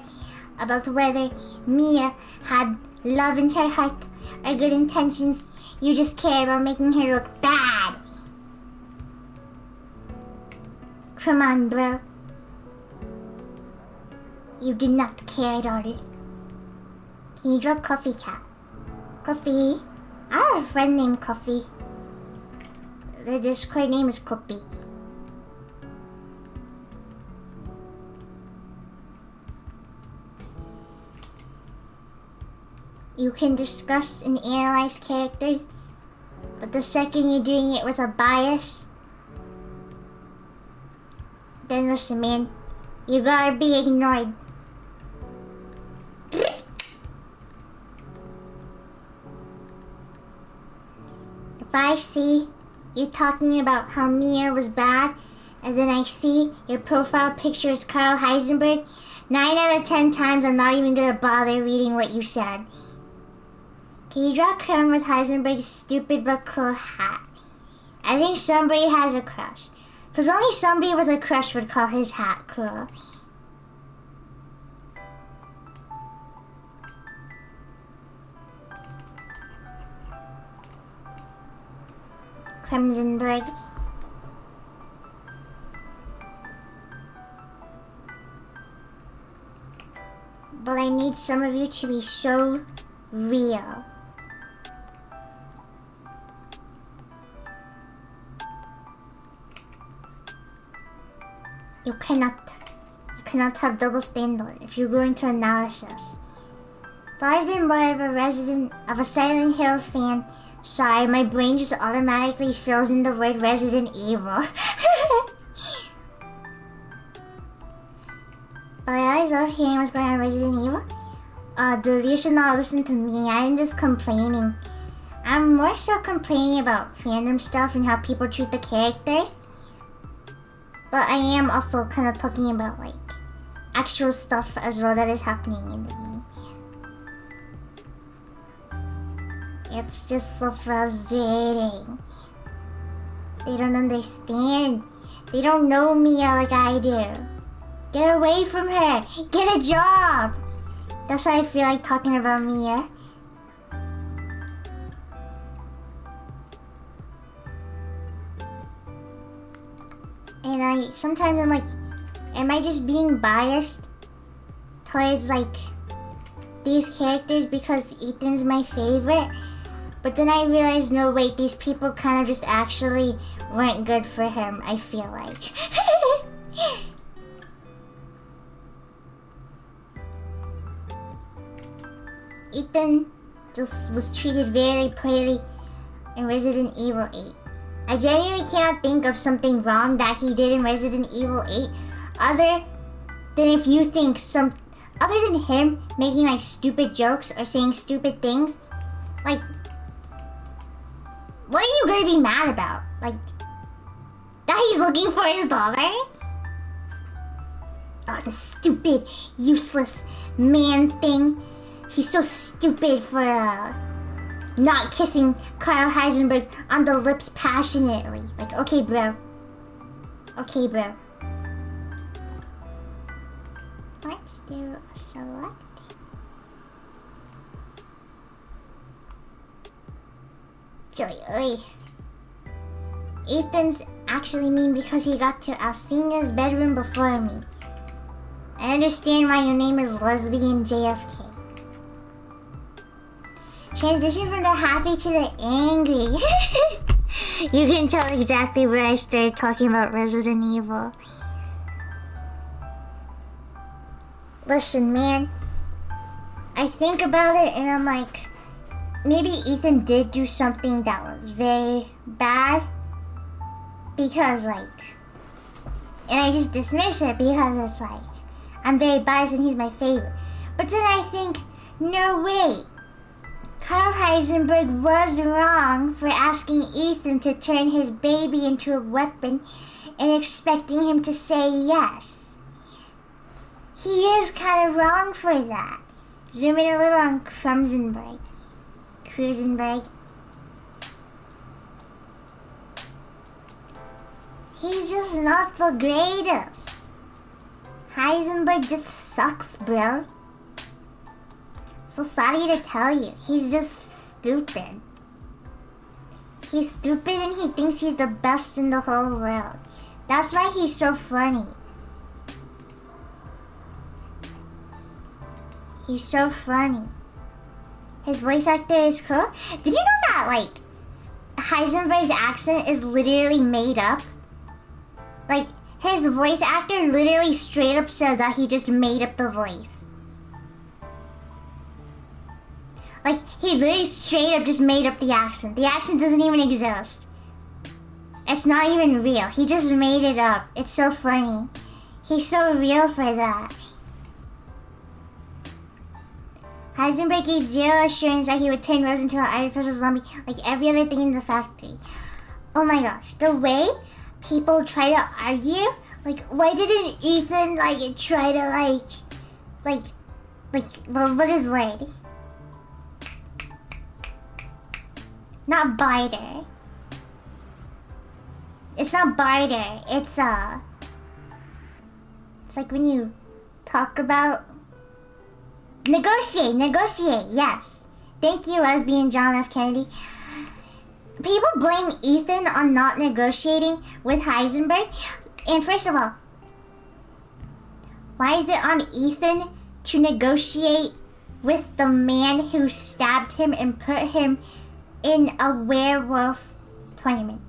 about whether Mia had love in her heart or good intentions. You just care about making her look bad. Come on, bro. You did not care at all. Can you draw Coffee Cat? Coffee? I have a friend named Coffee. The Discord name is Coffee. You can discuss and analyze characters, but the second you're doing it with a bias, then listen, man, you gotta be ignored. If I see you talking about how Mia was bad, and then I see your profile picture is Carl Heisenberg, 9 out of 10 times I'm not even gonna bother reading what you said. Can you draw Chrome with Heisenberg's stupid but cool hat? I think somebody has a crush. Because only somebody with a crush would call his hat cool. Crimsonberg. But I need some of you to be so real. You cannot have double standard if you go into analysis. But I've been more of a Silent Hill fan. Sorry, my brain just automatically fills in the word Resident Evil. But I always love hearing what's going on with Resident Evil. Dude, you should not listen to me. I'm just complaining. I'm more so complaining about fandom stuff and how people treat the characters. But I am also kind of talking about like actual stuff as well that is happening in the game. It's just so frustrating. They don't understand. They don't know Mia like I do. Get away from her. Get a job. That's why I feel like talking about Mia. And sometimes I'm like, am I just being biased towards like these characters because Ethan's my favorite? But then I realized, no wait, these people kind of just actually weren't good for him, I feel like. Ethan just was treated very poorly in Resident Evil 8. I genuinely can't think of something wrong that he did in Resident Evil 8 other than if you think other than him making like stupid jokes or saying stupid things. Like, what are you gonna be mad about? Like, that he's looking for his daughter? Oh, the stupid, useless man thing. He's so stupid for not kissing Kyle Heisenberg on the lips passionately. Like, okay, bro. Okay, bro. Let's do a select. Joey. Ethan's actually mean because he got to Alcina's bedroom before me. I understand why your name is Lesbian JFK. Transition from the happy to the angry. You can tell exactly where I started talking about Resident Evil. Listen, man. I think about it and I'm like, maybe Ethan did do something that was very bad. Because like, and I just dismiss it because it's like, I'm very biased and he's my favorite. But then I think, no wait. Kyle Heisenberg was wrong for asking Ethan to turn his baby into a weapon and expecting him to say yes. He is kind of wrong for that. Zoom in a little on Krusenberg. He's just not the greatest. Heisenberg just sucks, bro. So sorry to tell you, he's just stupid. He's stupid and he thinks he's the best in the whole world. That's why he's so funny. He's so funny. His voice actor is cool. Did you know that, like, Heisenberg's accent is literally made up? Like, his voice actor literally straight up said that he just made up the voice. Like, he literally straight up just made up the accent. The accent doesn't even exist. It's not even real. He just made it up. It's so funny. He's so real for that. Heisenberg gave zero assurance that he would turn Rose into an artificial zombie like every other thing in the factory. Oh my gosh, the way people try to argue, like, why didn't Ethan, like, try to, well, what is word? Not barter. It's not barter. It's like when you talk about negotiate. Yes. Thank you, lesbian John F. Kennedy. People blame Ethan on not negotiating with Heisenberg. And first of all, why is it on Ethan to negotiate with the man who stabbed him and put him in a werewolf tournament?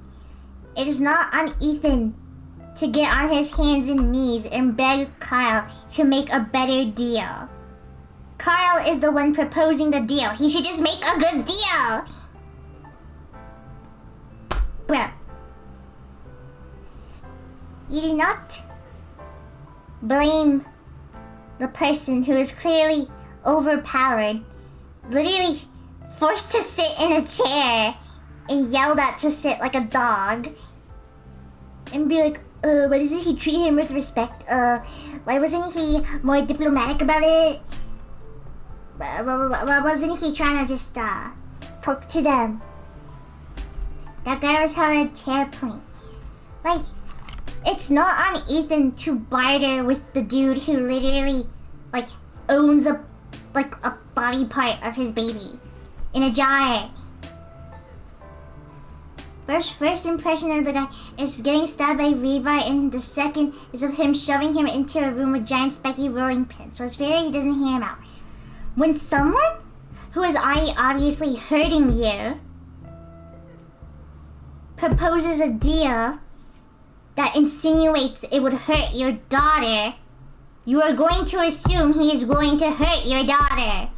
It is not on Ethan to get on his hands and knees and beg Kyle to make a better deal. Kyle is the one proposing the deal. He should just make a good deal. Bro, you do not blame the person who is clearly overpowered, literally forced to sit in a chair and yelled at to sit like a dog, and be like, why doesn't he treat him with respect? Why wasn't he more diplomatic about it? Why wasn't he trying to just talk to them? That guy was having a chair point. Like, it's not on Ethan to barter with the dude who literally, like, owns a body part of his baby in a jar. Bro's first impression of the guy is getting stabbed by rebar, and the second is of him shoving him into a room with giant spiky rolling pins. So it's fair he doesn't hear him out. When someone who is already obviously hurting you proposes a deal that insinuates it would hurt your daughter, you are going to assume he is going to hurt your daughter.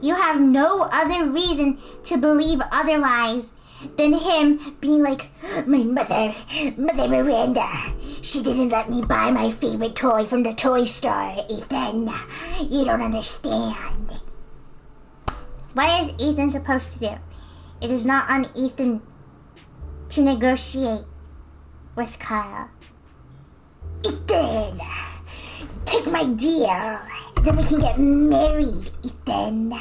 You have no other reason to believe otherwise than him being like, my mother Miranda, she didn't let me buy my favorite toy from the toy store, Ethan. You don't understand. What is Ethan supposed to do? It is not on Ethan to negotiate with Kyle. Ethan, take my deal. Then we can get married, Ethan.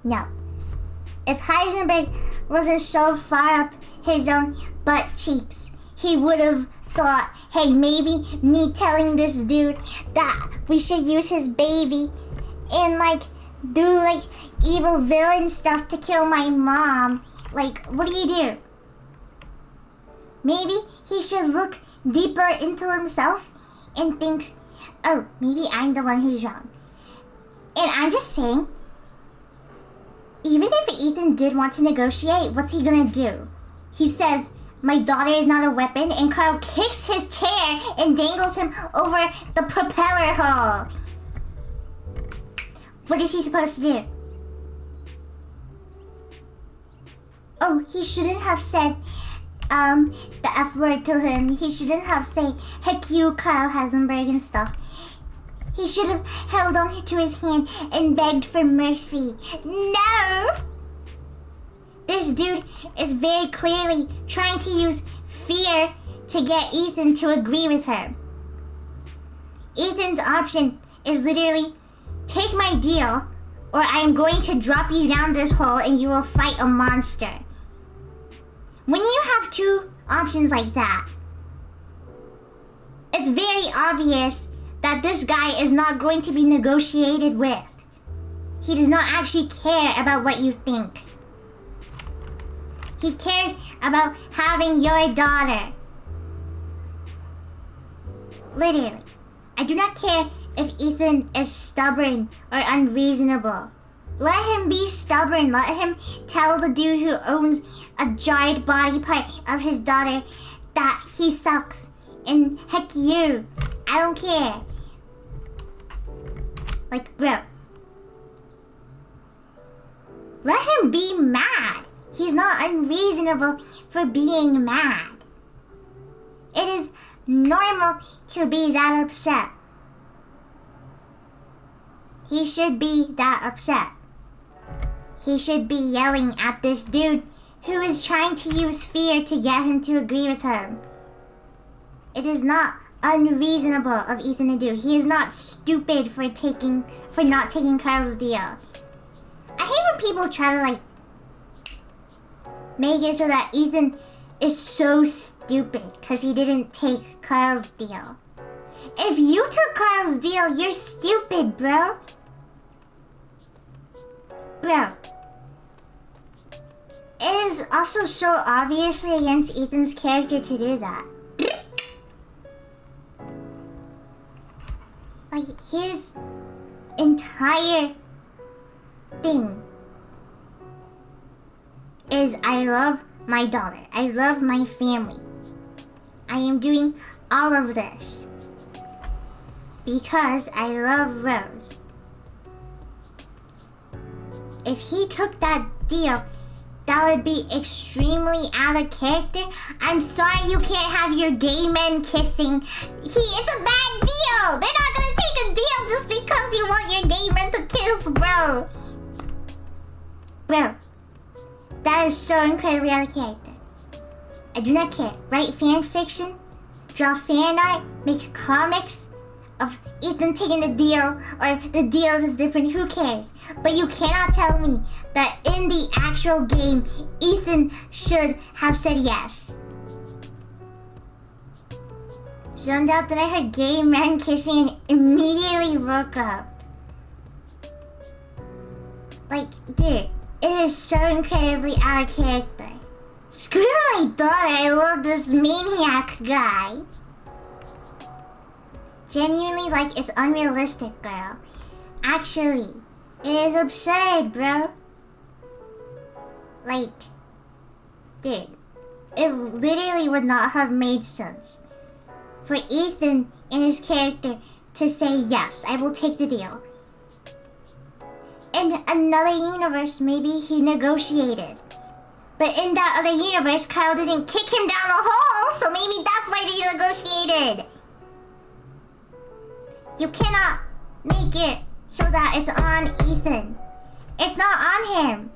No. If Heisenberg wasn't so far up his own butt cheeks, he would have thought, hey, maybe me telling this dude that we should use his baby and like do like evil villain stuff to kill my mom. Like, what do you do? Maybe he should look deeper into himself and think, oh, maybe I'm the one who's wrong. And I'm just saying, even if Ethan did want to negotiate, what's he gonna do? He says, my daughter is not a weapon, and Carl kicks his chair and dangles him over the propeller hole. What is he supposed to do? Oh, he shouldn't have said the F word to him. He shouldn't have said, heck you, Kyle Heisenberg and stuff. He should have held on to his hand and begged for mercy. No! This dude is very clearly trying to use fear to get Ethan to agree with him. Ethan's option is literally, take my deal, or I am going to drop you down this hole and you will fight a monster. When you have two options like that, it's very obvious that this guy is not going to be negotiated with. He does not actually care about what you think. He cares about having your daughter. Literally. I do not care if Ethan is stubborn or unreasonable. Let him be stubborn. Let him tell the dude who owns a giant body part of his daughter that he sucks. And heck you. I don't care. Like, bro. Let him be mad. He's not unreasonable for being mad. It is normal to be that upset. He should be that upset. He should be yelling at this dude who is trying to use fear to get him to agree with him. It is not unreasonable of Ethan to do. He is not stupid for not taking Carl's deal. I hate when people try to like make it so that Ethan is so stupid because he didn't take Carl's deal. If you took Carl's deal, you're stupid, bro. Bro. It is also so obviously against Ethan's character to do that. Like, his entire thing is, I love my daughter. I love my family. I am doing all of this because I love Rose. If he took that deal, that would be extremely out of character. I'm sorry you can't have your gay men kissing. It's a bad deal. They're not gonna take a deal just because you want your gay men to kiss, bro. Bro, that is so incredibly out of character. I do not care. Write fan fiction, draw fan art, make comics of Ethan taking the deal, or the deal is different, who cares? But you cannot tell me that in the actual game, Ethan should have said yes. Zoned out that I heard gay men kissing and immediately woke up. Like, dude, It is so incredibly out of character. Screw my daughter, I love this maniac guy. Genuinely, like, it's unrealistic, girl. Actually, it is absurd, bro. Like, dude, it literally would not have made sense for Ethan and his character to say, yes, I will take the deal. In another universe, maybe he negotiated. But in that other universe, Kyle didn't kick him down the hole, so maybe that's why they negotiated. You cannot make it so that it's on Ethan. It's not on him.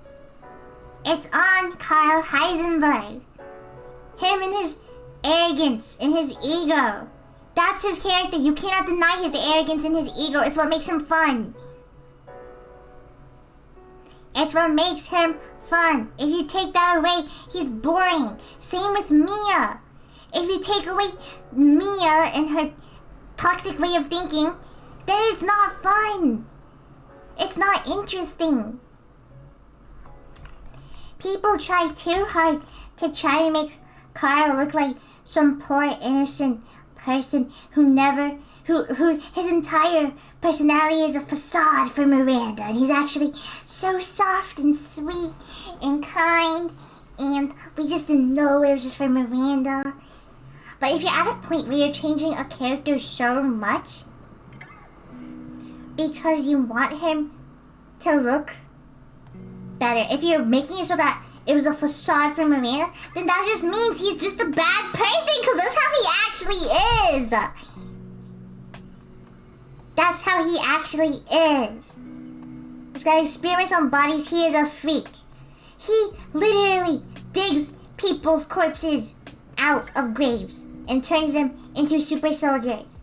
It's on Kyle Heisenberg. Him and his arrogance and his ego. That's his character. You cannot deny his arrogance and his ego. It's what makes him fun. It's what makes him fun. If you take that away, he's boring. Same with Mia. If you take away Mia and her toxic way of thinking, then it's not fun. It's not interesting. People try too hard to try to make Kyle look like some poor innocent person who his entire personality is a facade for Miranda, and he's actually so soft and sweet and kind, and we just didn't know it was just for Miranda. But if you're at a point where you're changing a character so much because you want him to look better, if you're making it so that it was a facade for Miranda, then that just means he's just a bad person, because that's how he actually is. That's how he actually is. He's got experiments on bodies. He is a freak. He literally digs people's corpses out of graves and turns them into super soldiers.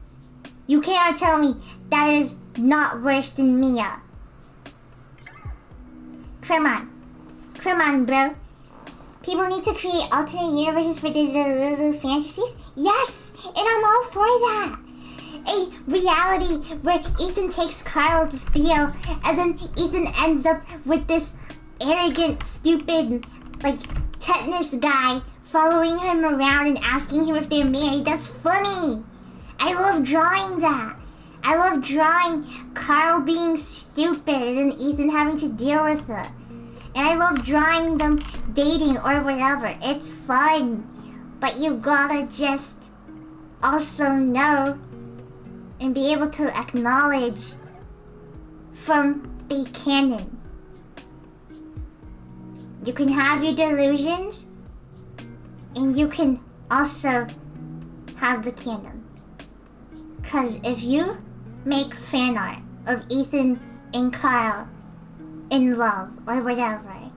You cannot tell me that is not worse than Mia. Come on, bro. People need to create alternate universes for their fantasies. Yes, and I'm all for that. A reality where Ethan takes Carl to Theo, and then Ethan ends up with this arrogant, stupid, like, tetanus guy following him around and asking him if they're married. That's funny. I love drawing that. I love drawing Carl being stupid and Ethan having to deal with it. And I love drawing them dating or whatever. It's fun. But you gotta just also know and be able to acknowledge from the canon. You can have your delusions, and you can also have the canon. Because if you make fan art of Ethan and Kyle in love or whatever,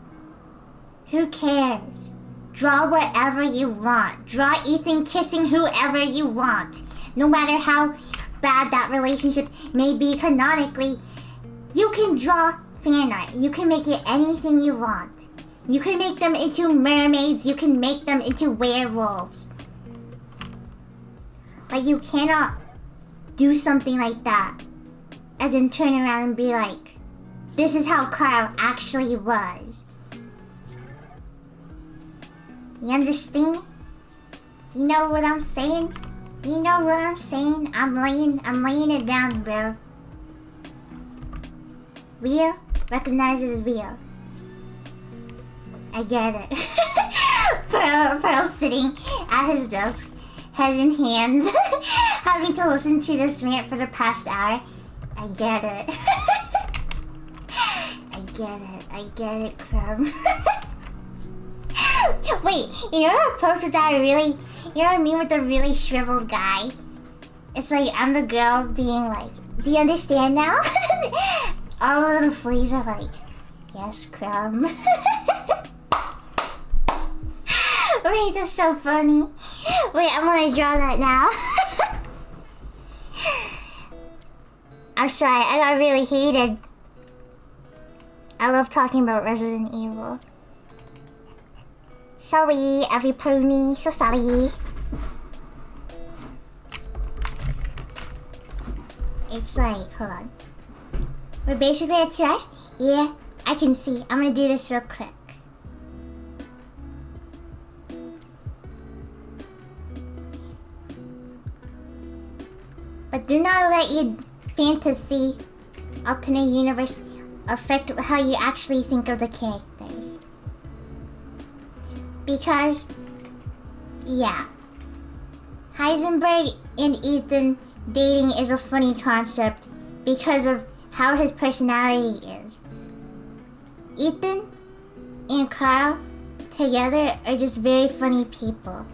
who cares? Draw whatever you want. Draw Ethan kissing whoever you want. No matter how bad that relationship may be canonically, you can draw fan art. You can make it anything you want. You can make them into mermaids. You can make them into werewolves. But you cannot do something like that and then turn around and be like, this is how Kyle actually was. You understand? You know what I'm saying? You know what I'm saying? I'm laying it down, bro. Real recognizes real. I get it. Pearl sitting at his desk, head in hands, having to listen to this rant for the past hour. I get it. I get it, Crumb. Wait, you know that post with that really, you know what I mean, with the really shriveled guy? It's like, I'm the girl being like, do you understand now? All of the fleas are like, yes, Crumb. Wait, that's so funny. Wait, I'm gonna draw that now. I'm sorry, I got really heated. I love talking about Resident Evil. Sorry, every pony, so sorry. It's like, hold on. We're basically at 2 hours? Yeah, I can see. I'm gonna do this real quick. But do not let your fantasy alternate universe affect how you actually think of the characters. Because, yeah, Heisenberg and Ethan dating is a funny concept because of how his personality is. Ethan and Carl together are just very funny people.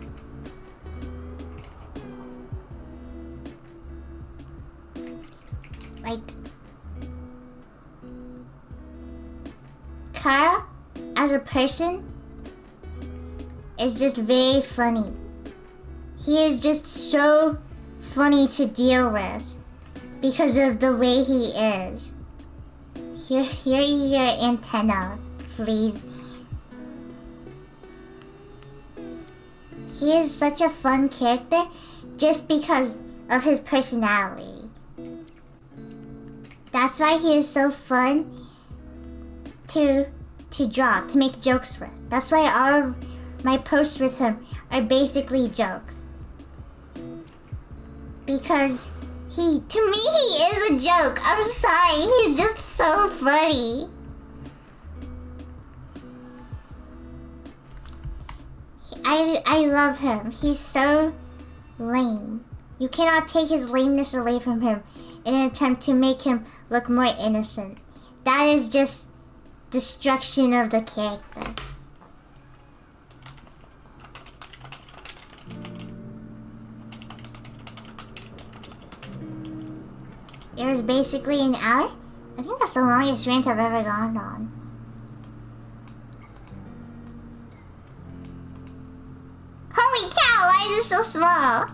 Like, Carl, as a person, is just very funny. He is just so funny to deal with because of the way he is. Here your antenna, please. He is such a fun character just because of his personality. That's why he is so fun to draw, to make jokes with. That's why all of my posts with him are basically jokes. Because to me, he is a joke. I'm sorry, he's just so funny. I love him. He's so lame. You cannot take his lameness away from him in an attempt to make him look more innocent. That is just destruction of the character. It was basically an hour. I think that's the longest rant I've ever gone on. Holy cow, why is it so small?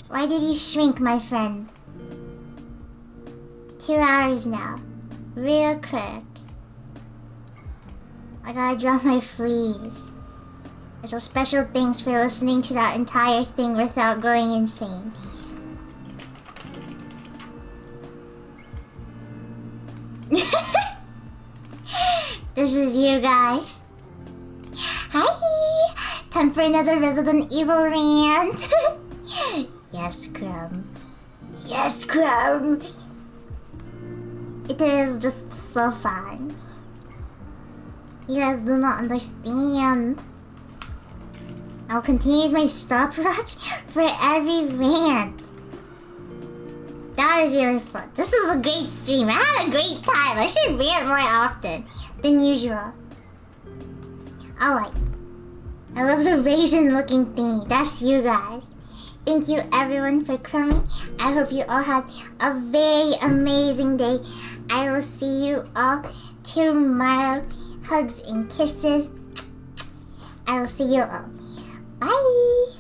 Why did you shrink, my friend? 2 hours now. Real quick. I gotta drop my fleas. So special thanks for listening to that entire thing without going insane. This is you guys. Hi! Time for another Resident Evil rant. Yes, Crumb. Yes, Crumb. It is just so fun. You guys do not understand. I'll continue my stopwatch for every rant. That was really fun. This was a great stream. I had a great time. I should rant more often than usual. Alright. I love the raisin looking thingy. That's you guys. Thank you everyone for coming. I hope you all had a very amazing day. I will see you all tomorrow. Hugs and kisses. I will see you all. Bye.